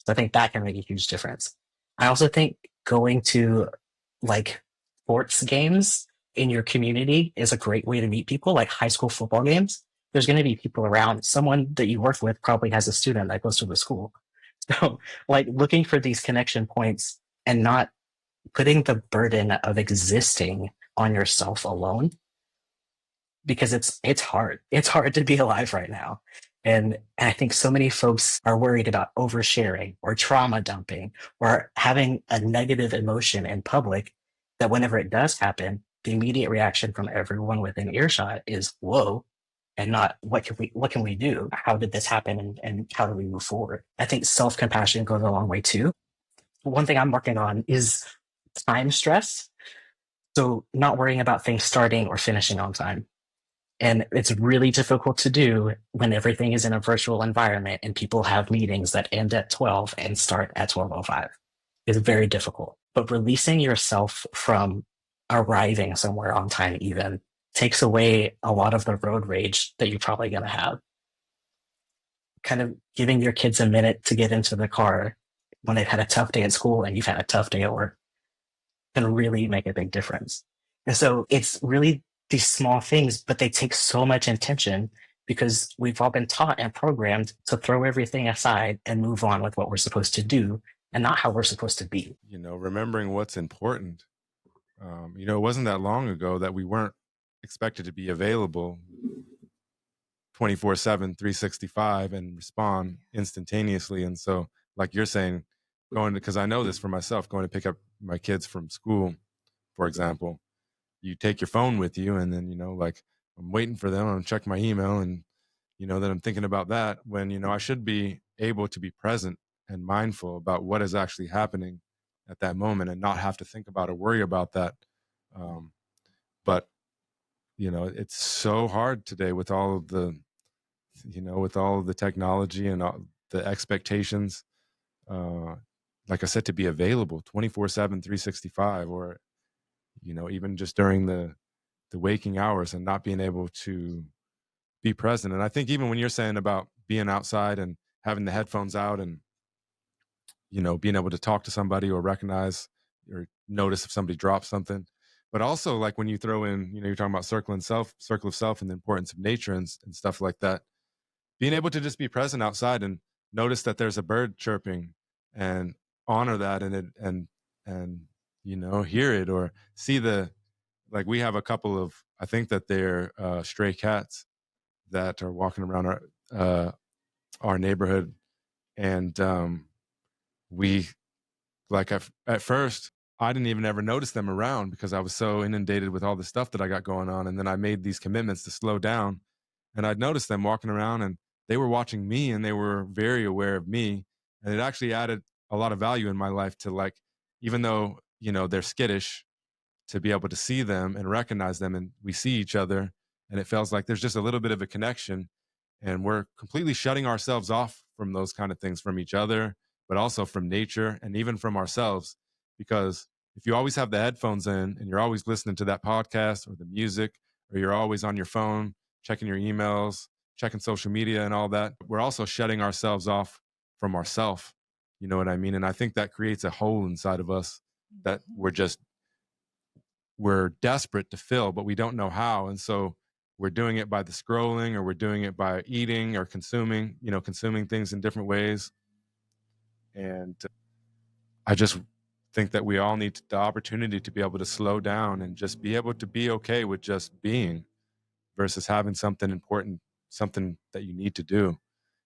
So I think that can make a huge difference. I also think going to like sports games in your community is a great way to meet people, like high school football games. There's going to be people around. Someone that you work with probably has a student that goes to the school. So like looking for these connection points and not putting the burden of existing on yourself alone, because it's hard. It's hard to be alive right now. And I think so many folks are worried about oversharing or trauma dumping or having a negative emotion in public that whenever it does happen, the immediate reaction from everyone within earshot is whoa, and not what can we do? How did this happen and how do we move forward? I think self-compassion goes a long way too. One thing I'm working on is time stress. So not worrying about things starting or finishing on time. And it's really difficult to do when everything is in a virtual environment and people have meetings that end at 12 and start at 12:05. It's very difficult. But releasing yourself from arriving somewhere on time even takes away a lot of the road rage that you're probably going to have. Kind of giving your kids a minute to get into the car when they've had a tough day at school and you've had a tough day at work can really make a big difference. And so it's really these small things, but they take so much intention because we've all been taught and programmed to throw everything aside and move on with what we're supposed to do and not how we're supposed to be. You know, remembering what's important. You know, it wasn't that long ago that we weren't expected to be available 24/7, 365 and respond instantaneously. And so, like you're saying, because I know this for myself, going to pick up my kids from school, for example, you take your phone with you and then, you know, like I'm waiting for them, I'm check my email and, you know, then I'm thinking about that when, you know, I should be able to be present and mindful about what is actually happening at that moment and not have to think about or worry about that. But, you know, it's so hard today with all of the, you know, with all of the technology and all the expectations like I said, to be available 24/7, 365, or, even just during the waking hours and not being able to be present. And I think even when you're saying about being outside and having the headphones out and, being able to talk to somebody or recognize or notice if somebody drops something, but also like when you throw in, you're talking about circle of self and the importance of nature and stuff like that, being able to just be present outside and notice that there's a bird chirping and honor that and hear it or see like we have a couple of, I think that they're stray cats that are walking around our neighborhood. And we, like, at first I didn't even ever notice them around because I was so inundated with all the stuff that I got going on. And then I made these commitments to slow down, and I'd noticed them walking around and they were watching me and they were very aware of me. And it actually added a lot of value in my life to, like, even though, they're skittish, to be able to see them and recognize them, and we see each other, and it feels like there's just a little bit of a connection, and we're completely shutting ourselves off from those kind of things, from each other, but also from nature and even from ourselves. Because if you always have the headphones in and you're always listening to that podcast or the music, or you're always on your phone checking your emails, checking social media and all that, we're also shutting ourselves off from ourself. You know what I mean? And I think that creates a hole inside of us that we're desperate to fill, but we don't know how. And so we're doing it by the scrolling, or we're doing it by eating or consuming things in different ways. And I just think that we all need the opportunity to be able to slow down and just be able to be okay with just being, versus having something important, something that you need to do.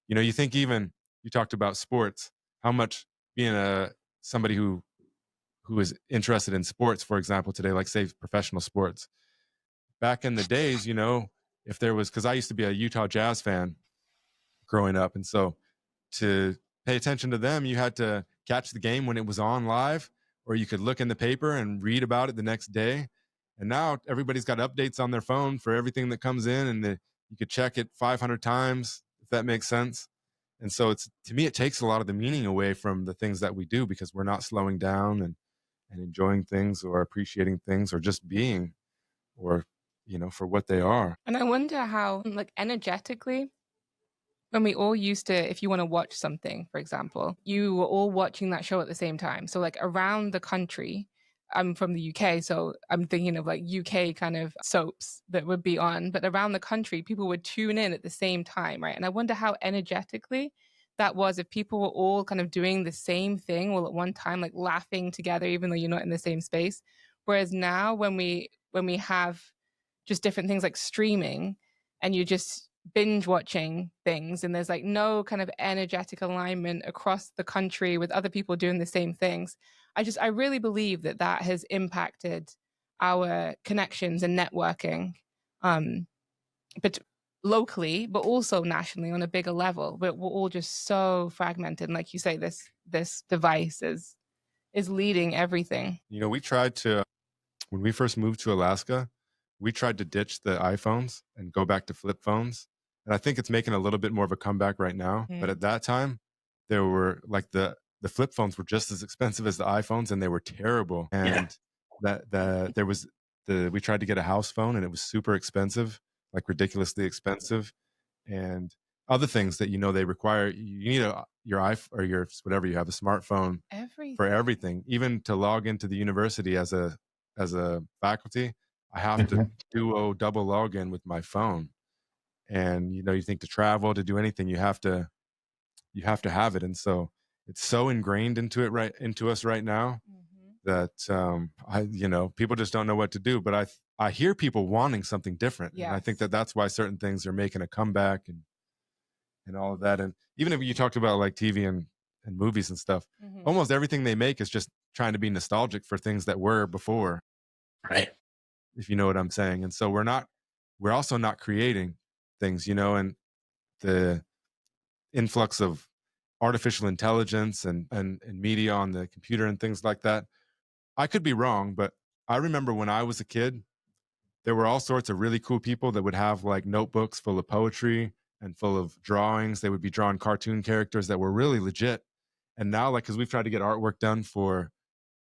You think, even you talked about sports, how much being somebody who is interested in sports, for example, today, like say professional sports, back in the days, if there was, because I used to be a Utah Jazz fan growing up. And so to pay attention to them, you had to catch the game when it was on live, or you could look in the paper and read about it the next day. And now everybody's got updates on their phone for everything that comes in, and you could check it 500 times, if that makes sense. And so to me, it takes a lot of the meaning away from the things that we do, because we're not slowing down and enjoying things or appreciating things or just being, or, for what they are. And I wonder how, like, energetically, when we all used to, if you want to watch something, for example, you were all watching that show at the same time. So like around the country, I'm from the UK, so I'm thinking of like UK kind of soaps that would be on, but around the country, people would tune in at the same time, right? And I wonder how energetically that was, if people were all kind of doing the same thing all at one time, like laughing together, even though you're not in the same space. Whereas now when we have just different things like streaming, and you just binge watching things, and there's like no kind of energetic alignment across the country with other people doing the same things, I really believe that has impacted our connections and networking, but locally, but also nationally on a bigger level. But we're all just so fragmented, and like you say, this device is leading everything. We tried to, when we first moved to Alaska, we tried to ditch the iPhones and go back to flip phones. And I think it's making a little bit more of a comeback right now. But at that time, there were like the flip phones were just as expensive as the iPhones, and they were terrible. And we tried to get a house phone, and it was super expensive, like ridiculously expensive. And other things that, they require, you need your iPhone or your whatever, you have a smartphone for everything. Even to log into the university as a faculty, I have to do a double login with my phone. And you think to travel, to do anything, you have to have it. And so it's so ingrained into us right now that people just don't know what to do. But I hear people wanting something different. Yes. And I think that's why certain things are making a comeback and all of that. And even if you talked about like TV and movies and stuff, almost everything they make is just trying to be nostalgic for things that were before. Right. If you know what I'm saying. And so we're also not creating things, and the influx of artificial intelligence and media on the computer and things like that. I could be wrong, but I remember when I was a kid, there were all sorts of really cool people that would have like notebooks full of poetry and full of drawings. They would be drawing cartoon characters that were really legit. And now, like, because we've tried to get artwork done for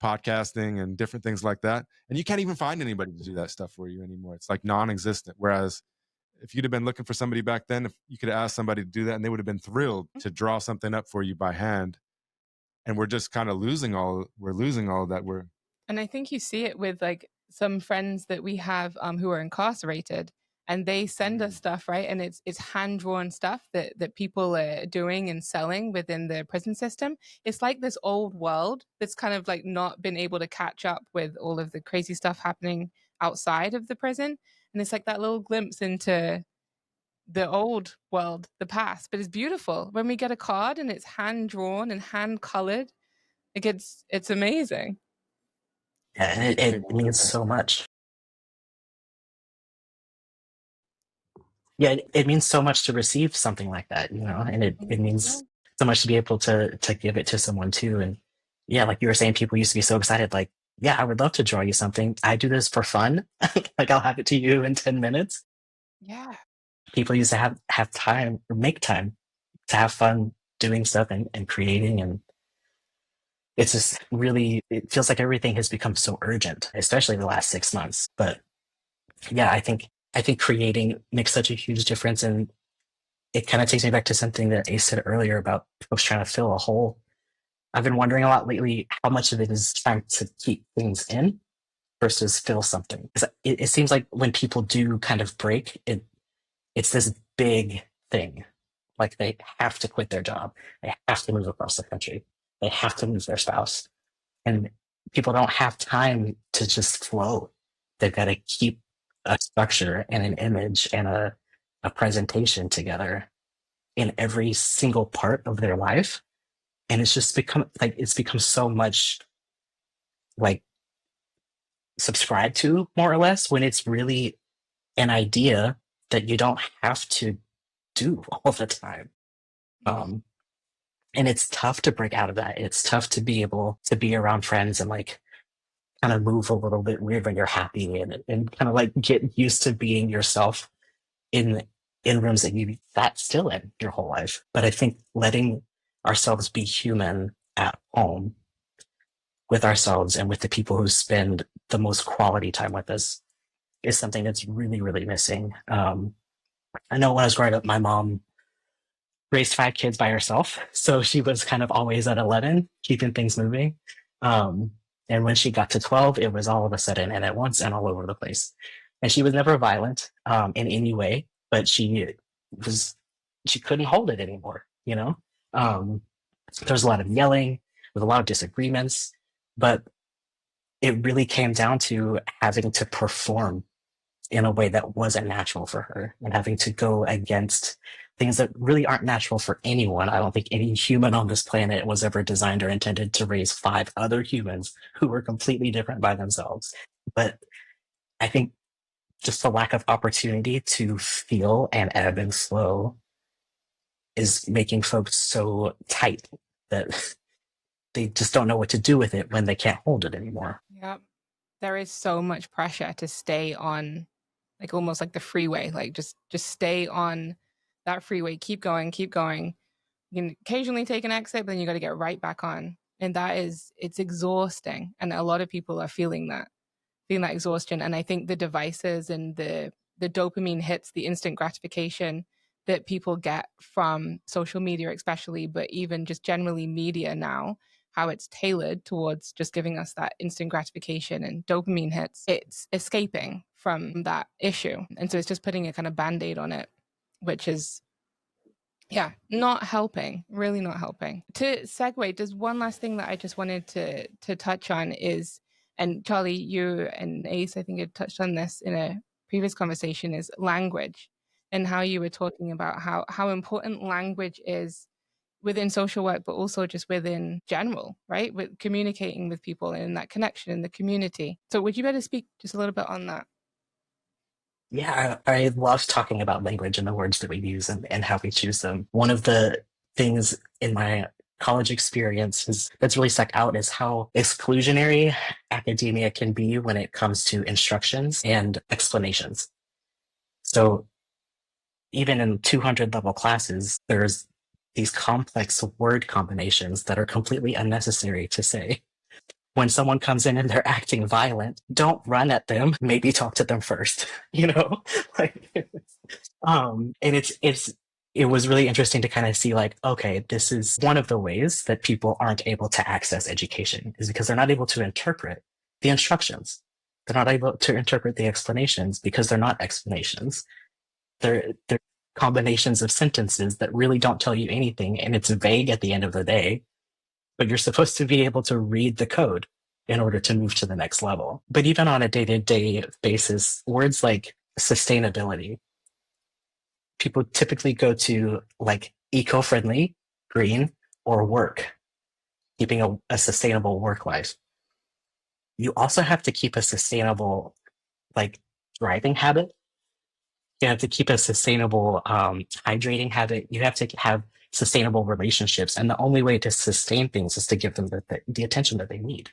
podcasting and different things like that, and you can't even find anybody to do that stuff for you anymore. It's like non-existent. Whereas if you'd have been looking for somebody back then, if you could have asked somebody to do that, and they would have been thrilled to draw something up for you by hand. And we're just kind of losing all of that. And I think you see it with like some friends that we have who are incarcerated, and they send us stuff, right? And it's hand-drawn stuff that people are doing and selling within the prison system. It's like this old world that's kind of like not been able to catch up with all of the crazy stuff happening outside of the prison. And it's like that little glimpse into the old world, the past. But it's beautiful when we get a card and it's hand-drawn and hand-colored. Like it's amazing. Yeah, and it means so much. Yeah, it means so much to receive something like that, and it means so much to be able to give it to someone too. And yeah, like you were saying, people used to be so excited, like, yeah, I would love to draw you something. I do this for fun. Like I'll have it to you in 10 minutes. Yeah. People used to have time or make time to have fun doing stuff and creating. And it's just really, it feels like everything has become so urgent, especially the last 6 months. But yeah, I think creating makes such a huge difference. And it kind of takes me back to something that Ace said earlier about folks trying to fill a hole. I've been wondering a lot lately how much of it is trying to keep things in versus fill something. It seems like when people do kind of break, it's this big thing. Like they have to quit their job. They have to move across the country. They have to lose their spouse. And people don't have time to just flow. They've got to keep a structure and an image and a presentation together in every single part of their life. And it's become so much like subscribed to, more or less, when it's really an idea that you don't have to do all the time. And it's tough to break out of that. It's tough to be able to be around friends and like kind of move a little bit weird when you're happy and kind of like get used to being yourself in rooms that you sat still in your whole life. But I think letting ourselves be human at home with ourselves and with the people who spend the most quality time with us is something that's really, really missing. I know when I was growing up, my mom raised 5 kids by herself. So she was kind of always at 11, keeping things moving. And when she got to 12, it was all of a sudden and at once and all over the place. And she was never violent in any way, but she couldn't hold it anymore, there was a lot of yelling, with a lot of disagreements, but it really came down to having to perform in a way that wasn't natural for her and having to go against things that really aren't natural for anyone. I don't think any human on this planet was ever designed or intended to raise 5 other humans who were completely different by themselves. But I think just the lack of opportunity to feel and ebb and flow is making folks so tight that they just don't know what to do with it when they can't hold it anymore. Yep. There is so much pressure to stay on, like almost like the freeway, like just stay on that freeway, keep going. You can occasionally take an exit, but then you got to get right back on. And it's exhausting. And a lot of people are feeling that exhaustion. And I think the devices and the dopamine hits, the instant gratification that people get from social media, especially, but even just generally media now, how it's tailored towards just giving us that instant gratification and dopamine hits, it's escaping from that issue. And so it's just putting a kind of Band-Aid on it, which is, not helping, really not helping. To segue, there's one last thing that I just wanted to touch on is, and Charlie, you and Ace, I think you touched on this in a previous conversation, is language, and how you were talking about how important language is within social work, but also just within general, right? With communicating with people and that connection in the community. So would you better speak just a little bit on that? Yeah, I love talking about language and the words that we use and how we choose them. One of the things in my college experience that's really stuck out is how exclusionary academia can be when it comes to instructions and explanations. So even in 200 level classes, there's these complex word combinations that are completely unnecessary to say. When someone comes in and they're acting violent, don't run at them. Maybe talk to them first, you know? Like, and it was really interesting to kind of see like, okay, this is one of the ways that people aren't able to access education is because they're not able to interpret the instructions. They're not able to interpret the explanations because they're not explanations. They're combinations of sentences that really don't tell you anything, and it's vague at the end of the day, but you're supposed to be able to read the code in order to move to the next level. But even on a day-to-day basis, words like sustainability, people typically go to like eco-friendly, green, or work, keeping a sustainable work life. You also have to keep a sustainable like driving habit. You have to keep a sustainable hydrating habit. You have to have sustainable relationships. And the only way to sustain things is to give them the attention that they need.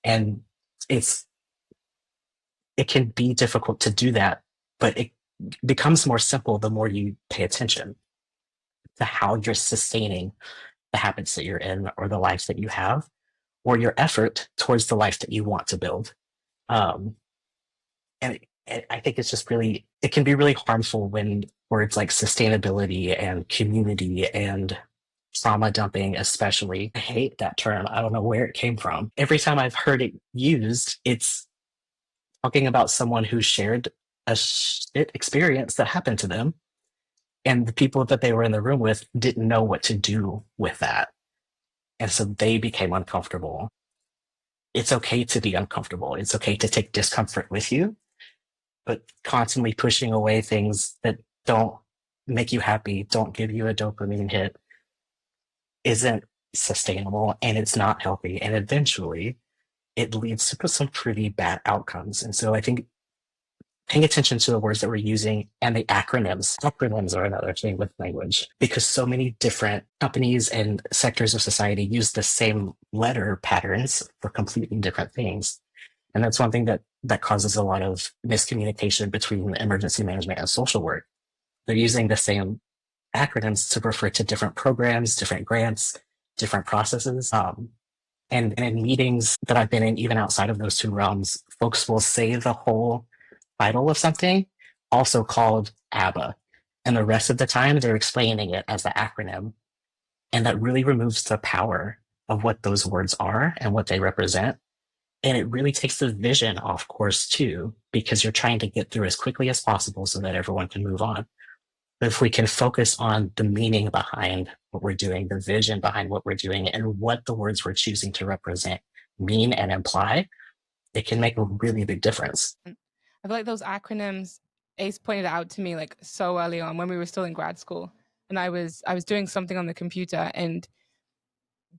And it can be difficult to do that, but it becomes more simple the more you pay attention to how you're sustaining the habits that you're in or the life that you have or your effort towards the life that you want to build. And I think it's just really, it can be really harmful when words like sustainability and community and trauma dumping, especially, I hate that term. I don't know where it came from. Every time I've heard it used, it's talking about someone who shared a shit experience that happened to them. And the people that they were in the room with didn't know what to do with that. And so they became uncomfortable. It's okay to be uncomfortable. It's okay to take discomfort with you, but constantly pushing away things that don't make you happy, don't give you a dopamine hit, isn't sustainable and it's not healthy. And eventually it leads to some pretty bad outcomes. And so I think paying attention to the words that we're using and the acronyms. Acronyms are another thing with language because so many different companies and sectors of society use the same letter patterns for completely different things. And that's one thing that causes a lot of miscommunication between emergency management and social work. They're using the same acronyms to refer to different programs, different grants, different processes. And in meetings that I've been in, even outside of those two realms, folks will say the whole title of something, also called ABBA. And the rest of the time, they're explaining it as the acronym. And that really removes the power of what those words are and what they represent. And it really takes the vision off course too, because you're trying to get through as quickly as possible so that everyone can move on. But if we can focus on the meaning behind what we're doing, the vision behind what we're doing, and what the words we're choosing to represent mean and imply, it can make a really big difference. I feel like those acronyms, Ace pointed out to me like so early on when we were still in grad school, and I was doing something on the computer and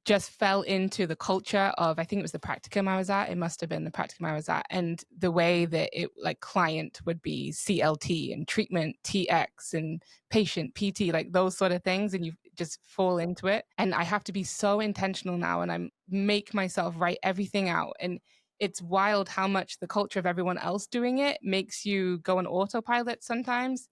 just fell into the culture of, I think it was the practicum I was at. It must have been the practicum I was at. And the way that it like client would be CLT and treatment TX and patient PT, like those sort of things. And you just fall into it. And I have to be so intentional now and I make myself write everything out. And it's wild how much the culture of everyone else doing it makes you go on autopilot sometimes.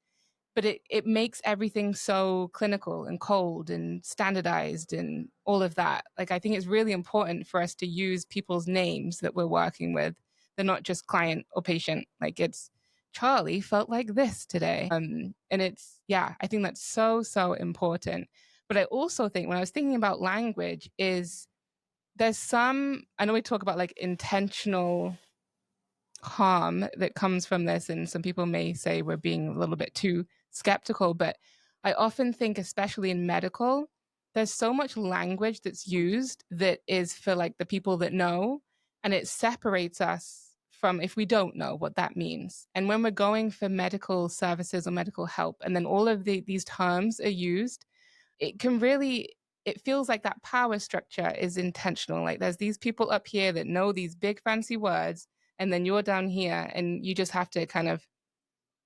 But it makes everything so clinical and cold and standardized and all of that. Like, I think it's really important for us to use people's names that we're working with. They're not just client or patient. Like, it's Charlie felt like this today. And it's, yeah, I think that's so, so important. But I also think when I was thinking about language is there's some, I know we talk about like intentional harm that comes from this, and some people may say we're being a little bit too skeptical, but I often think, especially in medical, there's so much language that's used that is for like the people that know, and it separates us from if we don't know what that means. And when we're going for medical services or medical help, and then all of these terms are used, it can really, it feels like that power structure is intentional. Like there's these people up here that know these big fancy words, and then you're down here and you just have to kind of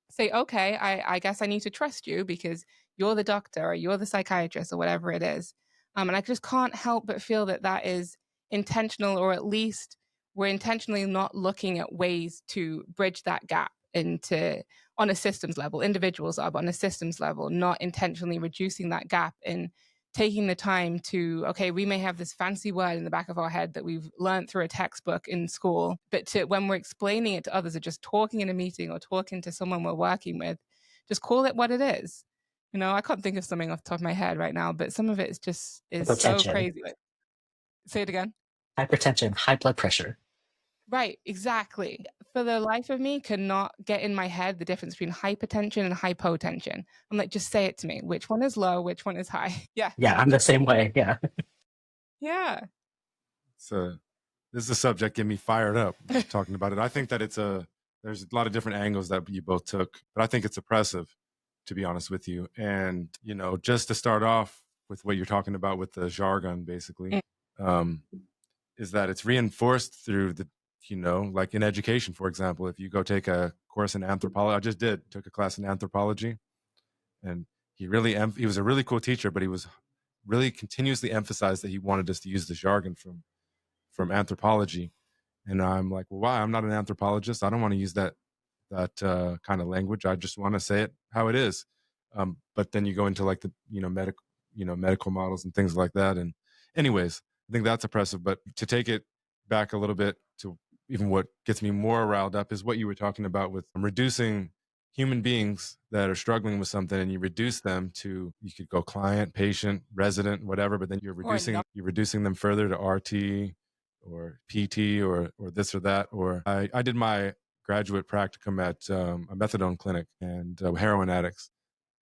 say, okay, I guess I need to trust you because you're the doctor or you're the psychiatrist or whatever it is. And I just can't help but feel that that is intentional, or at least we're intentionally not looking at ways to bridge that gap into on a systems level. Individuals are, but on a systems level, not intentionally reducing that gap and taking the time to, okay, we may have this fancy word in the back of our head that we've learned through a textbook in school, but when we're explaining it to others or just talking in a meeting or talking to someone we're working with, just call it what it is. I can't think of something off the top of my head right now, but some of it is so crazy. Say it again. Hypertension, high blood pressure. Right, exactly. For the life of me, cannot get in my head the difference between hypertension and hypotension. I'm like, just say it to me. Which one is low? Which one is high? Yeah. Yeah, I'm the same way. Yeah. Yeah. So this is a subject getting me fired up talking about it. I think that there's a lot of different angles that you both took, but I think it's oppressive, to be honest with you. And, just to start off with what you're talking about with the jargon, basically, is that it's reinforced through like in education, for example. If you go take a course in anthropology, took a class in anthropology, and he was a really cool teacher, but he was really continuously emphasized that he wanted us to use the jargon from anthropology. And I'm like, well, why? I'm not an anthropologist. I don't want to use that kind of language. I just want to say it how it is. But then you go into like the medical models and things like that. And anyways, I think that's oppressive. But to take it back a little bit to even what gets me more riled up is what you were talking about with reducing human beings that are struggling with something, and you reduce them to, you could go client, patient, resident, whatever, but then you're reducing them further to RT or PT or this or that. Or I did my graduate practicum at a methadone clinic and heroin addicts.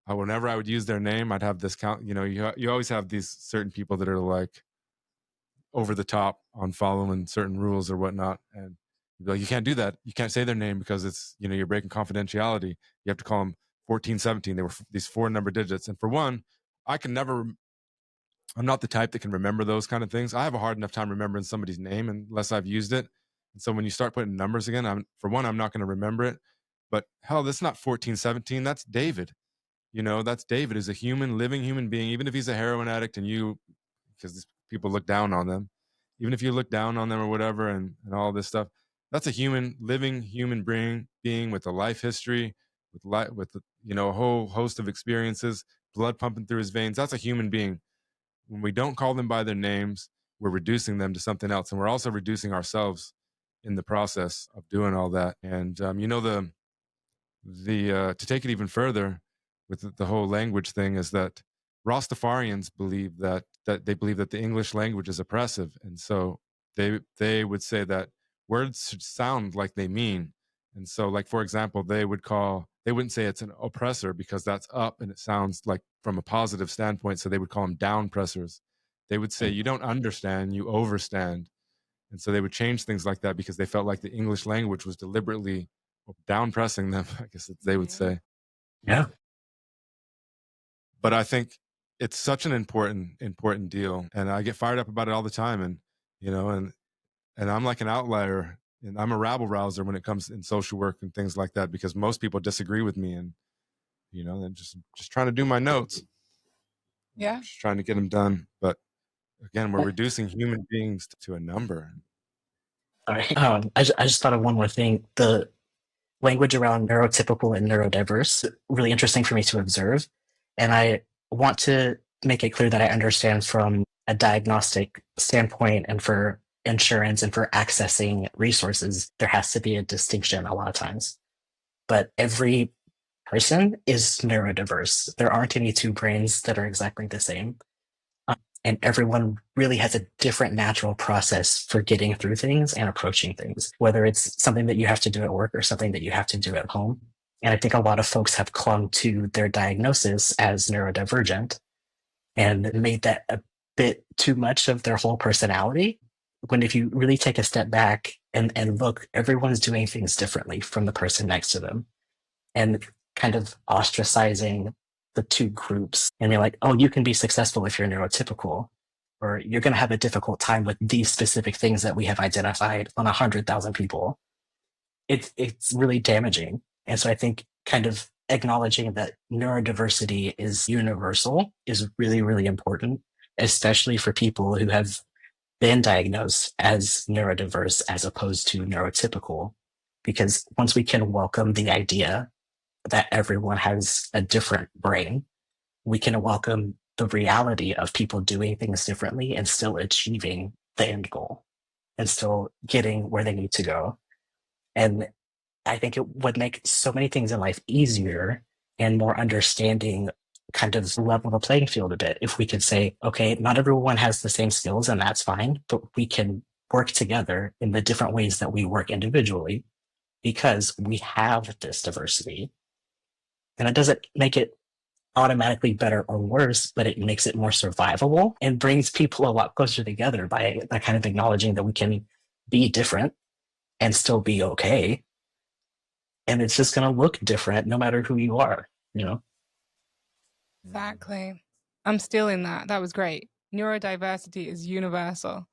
Whenever I would use their name, I'd have this count. You always have these certain people that are like over the top on following certain rules or whatnot, and you'd be like, you can't do that. You can't say their name because it's, you're breaking confidentiality. You have to call them 14, 17. They were these 4 number digits. And for one, I'm not the type that can remember those kind of things. I have a hard enough time remembering somebody's name unless I've used it. And so when you start putting numbers again, I'm not going to remember it. But hell, that's not 14, 17. That's David. That's David is a living human being, even if he's a heroin addict because people look down on them, even if you look down on them or whatever, and all this stuff, that's a living human being with a life history, with a whole host of experiences, blood pumping through his veins. That's a human being. When we don't call them by their names, we're reducing them to something else. And we're also reducing ourselves in the process of doing all that. And, to take it even further with the whole language thing is that Rastafarians believe that the English language is oppressive. And so they would say that words should sound like they mean. And so, like, for example, they wouldn't say it's an oppressor because that's up and it sounds like from a positive standpoint. So they would call them down pressers. They would say, you don't understand, you overstand. And so they would change things like that because they felt like the English language was deliberately down pressing them, I guess they would say. Yeah. But I think it's such an important deal, and I get fired up about it all the time. And, and I'm like an outlier, and I'm a rabble rouser when it comes in social work and things like that, because most people disagree with me, and, then just trying to do my notes. Yeah. Just trying to get them done. But again, we're reducing human beings to a number. All right. I just thought of one more thing. The language around neurotypical and neurodiverse, really interesting for me to observe. And I want to make it clear that I understand from a diagnostic standpoint and for insurance and for accessing resources, there has to be a distinction a lot of times. But every person is neurodiverse. There aren't any 2 brains that are exactly the same. And everyone really has a different natural process for getting through things and approaching things, whether it's something that you have to do at work or something that you have to do at home. And I think a lot of folks have clung to their diagnosis as neurodivergent and made that a bit too much of their whole personality. When if you really take a step back and look, everyone's doing things differently from the person next to them, and kind of ostracizing the 2 groups and be like, oh, you can be successful if you're neurotypical, or you're going to have a difficult time with these specific things that we have identified on 100,000 people. It's really damaging. And so I think kind of acknowledging that neurodiversity is universal is really, really important, especially for people who have been diagnosed as neurodiverse as opposed to neurotypical. Because once we can welcome the idea that everyone has a different brain, we can welcome the reality of people doing things differently and still achieving the end goal and still getting where they need to go. And I think it would make so many things in life easier and more understanding, kind of level the playing field a bit if we could say, okay, not everyone has the same skills and that's fine, but we can work together in the different ways that we work individually because we have this diversity. And it doesn't make it automatically better or worse, but it makes it more survivable and brings people a lot closer together by that kind of acknowledging that we can be different and still be okay. And it's just going to look different no matter who you are, you know? Exactly. I'm stealing that. That was great. Neurodiversity is universal.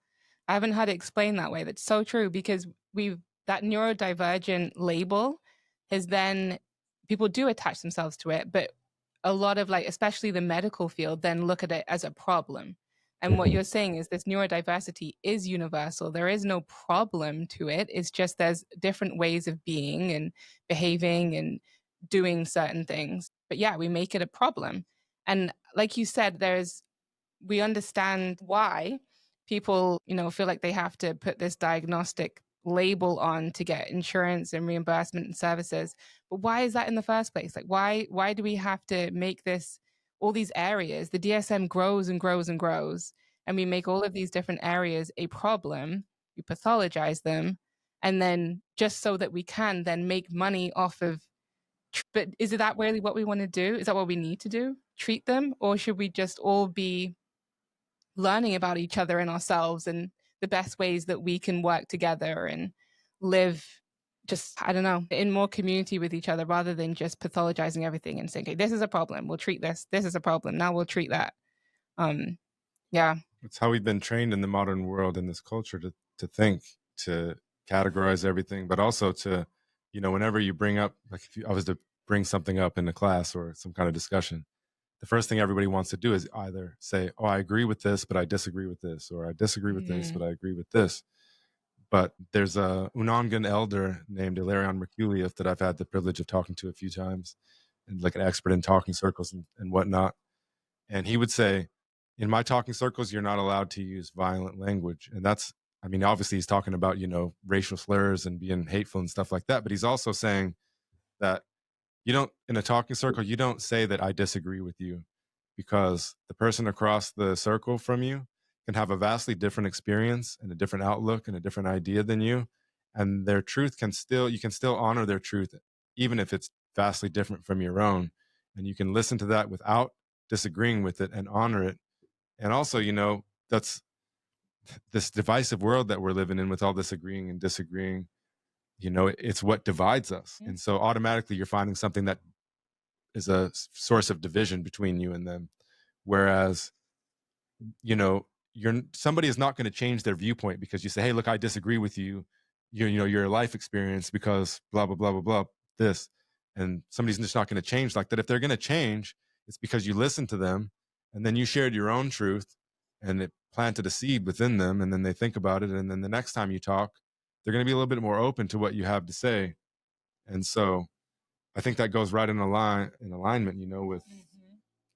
I haven't had it explained that way. That's so true because that neurodivergent label is then people do attach themselves to it, but a lot of especially the medical field then look at it as a problem. And what you're saying is this neurodiversity is universal. There is no problem to it. It's just there's different ways of being and behaving and doing certain things. But yeah, we make it a problem. And like you said, we understand why people, feel like they have to put this diagnostic label on to get insurance and reimbursement and services. But why is that in the first place? Why do we have to make this all these areas? The DSM grows and grows and grows, and we make all of these different areas a problem. We pathologize them, and then just so that we can then make money off of. But is that really what we want to do? Is that what we need to do? Treat them? Or should we just all be learning about each other and ourselves and the best ways that we can work together and live just, I don't know, in more community with each other rather than just pathologizing everything and saying, okay, this is a problem, we'll treat this. This is a problem, now we'll treat that. Yeah. It's how we've been trained in the modern world, in this culture, to think, to categorize everything, but also to, whenever you bring up, like if I was to bring something up in a class or some kind of discussion, the first thing everybody wants to do is either say, oh, I agree with this, but I disagree with this, or I disagree with this, but I agree with this. But there's a Unangan elder named Ilarion Merculius that I've had the privilege of talking to a few times, and like an expert in talking circles and whatnot. And he would say, in my talking circles, you're not allowed to use violent language. And that's, obviously he's talking about, racial slurs and being hateful and stuff like that. But he's also saying that in a talking circle, you don't say that I disagree with you, because the person across the circle from you can have a vastly different experience and a different outlook and a different idea than you. And their truth you can still honor their truth, even if it's vastly different from your own. And you can listen to that without disagreeing with it and honor it. And also, that's this divisive world that we're living in with all this agreeing and disagreeing. It's what divides us. And so automatically you're finding something that is a source of division between you and them. Whereas, somebody is not going to change their viewpoint because you say, hey, look, I disagree with you. Your life experience because blah, blah, blah, blah, blah, this. And somebody's just not going to change like that. If they're going to change, it's because you listened to them and then you shared your own truth and it planted a seed within them. And then they think about it. And then the next time you talk, they're going to be a little bit more open to what you have to say. And so I think that goes right in alignment, with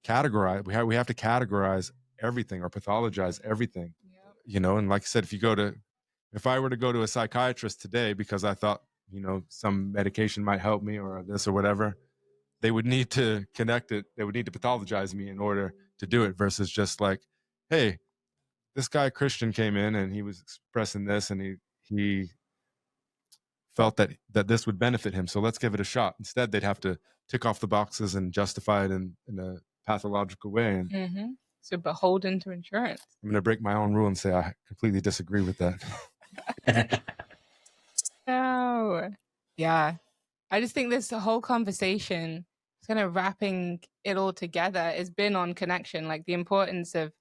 categorize. We have to categorize everything or pathologize everything, and like I said, if I were to go to a psychiatrist today because I thought, some medication might help me or this or whatever, they would need to connect it. They would need to pathologize me in order to do it versus just like, hey, this guy Christian came in and he was expressing this and he felt that this would benefit him. So let's give it a shot. Instead, they'd have to tick off the boxes and justify it in a pathological way. And so beholden to insurance. I'm going to break my own rule and say I completely disagree with that. No. Yeah. I just think this whole conversation, kind of wrapping it all together, has been on connection, like the importance of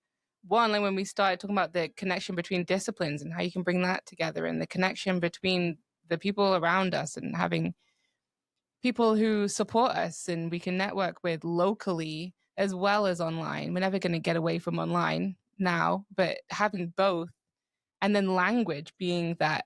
one, like when we started talking about the connection between disciplines and how you can bring that together, and the connection between the people around us and having people who support us and we can network with locally as well as online. We're never going to get away from online now, but having both, and then language being that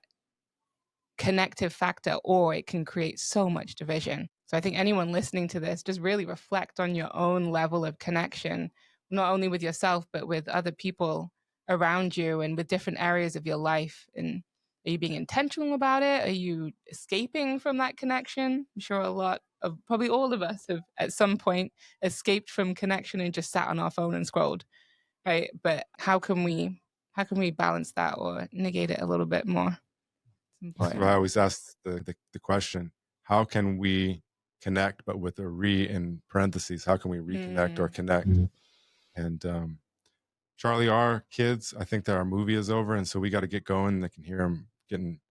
connective factor, or it can create so much division. So I think anyone listening to this, just really reflect on your own level of connection not only with yourself, but with other people around you and with different areas of your life. And are you being intentional about it? Are you escaping from that connection? I'm sure a lot of, probably all of us have at some point escaped from connection and just sat on our phone and scrolled, right? But how can we balance that or negate it a little bit more? It's important. I always ask the question, how can we connect, but with a in parentheses, how can we reconnect or connect? And Charlie, our kids, I think that our movie is over, and so we got to get going. I can hear them getting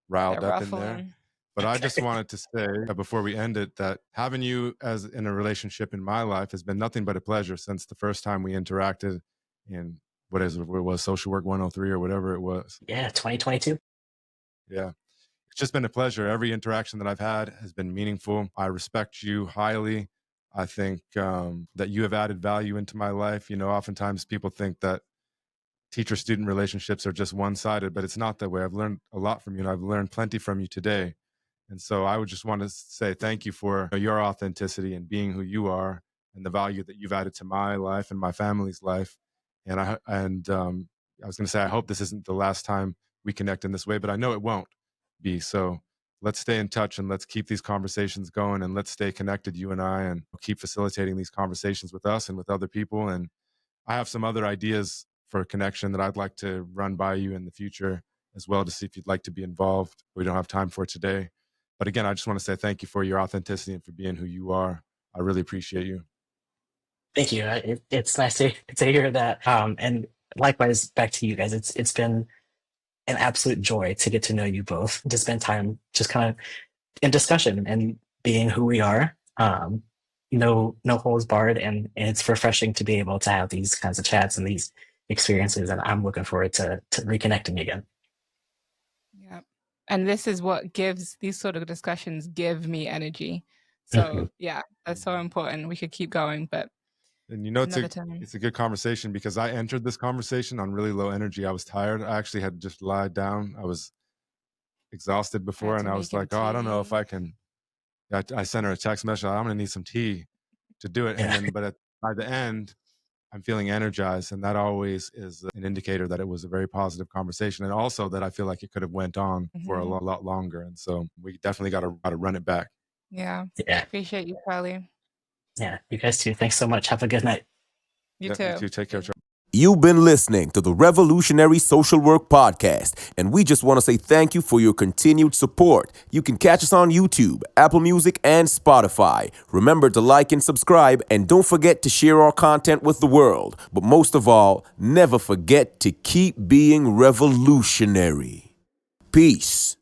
riled They're up in there. ruffling. But I just wanted to say before we end it that having you as in a relationship in my life has been nothing but a pleasure since the first time we interacted in what was Social Work 103 or whatever it was. Yeah, 2022. Yeah. It's just been a pleasure. Every interaction that I've had has been meaningful. I respect you highly. I think that you have added value into my life. You know, oftentimes people think that teacher-student relationships are just one-sided, but it's not that way. I've learned a lot from you, and I've learned plenty from you today. And so I would just want to say thank you for your authenticity and being who you are and the value that you've added to my life and my family's life. And I was going to say, I hope this isn't the last time we connect in this way, but I know it won't be. So let's stay in touch and let's keep these conversations going and let's stay connected, you and I, and keep facilitating these conversations with us and with other people. And I have some other ideas for a connection that I'd like to run by you in the future as well to see if you'd like to be involved. We don't have time for it today. But again, I just want to say thank you for your authenticity and for being who you are. I really appreciate you. Thank you. It's nice to hear that. And likewise, back to you guys. It's been an absolute joy to get to know you both, to spend time just kind of in discussion and being who we are. No holds barred, and it's refreshing to be able to have these kinds of chats and these experiences. And I'm looking forward to reconnecting again. Yeah. And this is what gives these sort of discussions give me energy. So yeah, that's so important. We could keep going, but and you know, it's a good conversation because I entered this conversation on really low energy. I was tired. I actually had just lied down. I was exhausted before, and I was like, I don't know if I can. I sent her a text message. I'm going to need some tea to do it. And then, but by the end, I'm feeling energized, and that always is an indicator that it was a very positive conversation, and also that I feel like it could have went on for a lot longer. And so we definitely got to run it back. Yeah. Appreciate you, Charlie. Yeah, you guys too. Thanks so much. Have a good night. You too. You too. Take care, Charlie. You've been listening to the Revolutionary Social Work Podcast, and we just want to say thank you for your continued support. You can catch us on YouTube, Apple Music, and Spotify. Remember to like and subscribe, and don't forget to share our content with the world. But most of all, never forget to keep being revolutionary. Peace.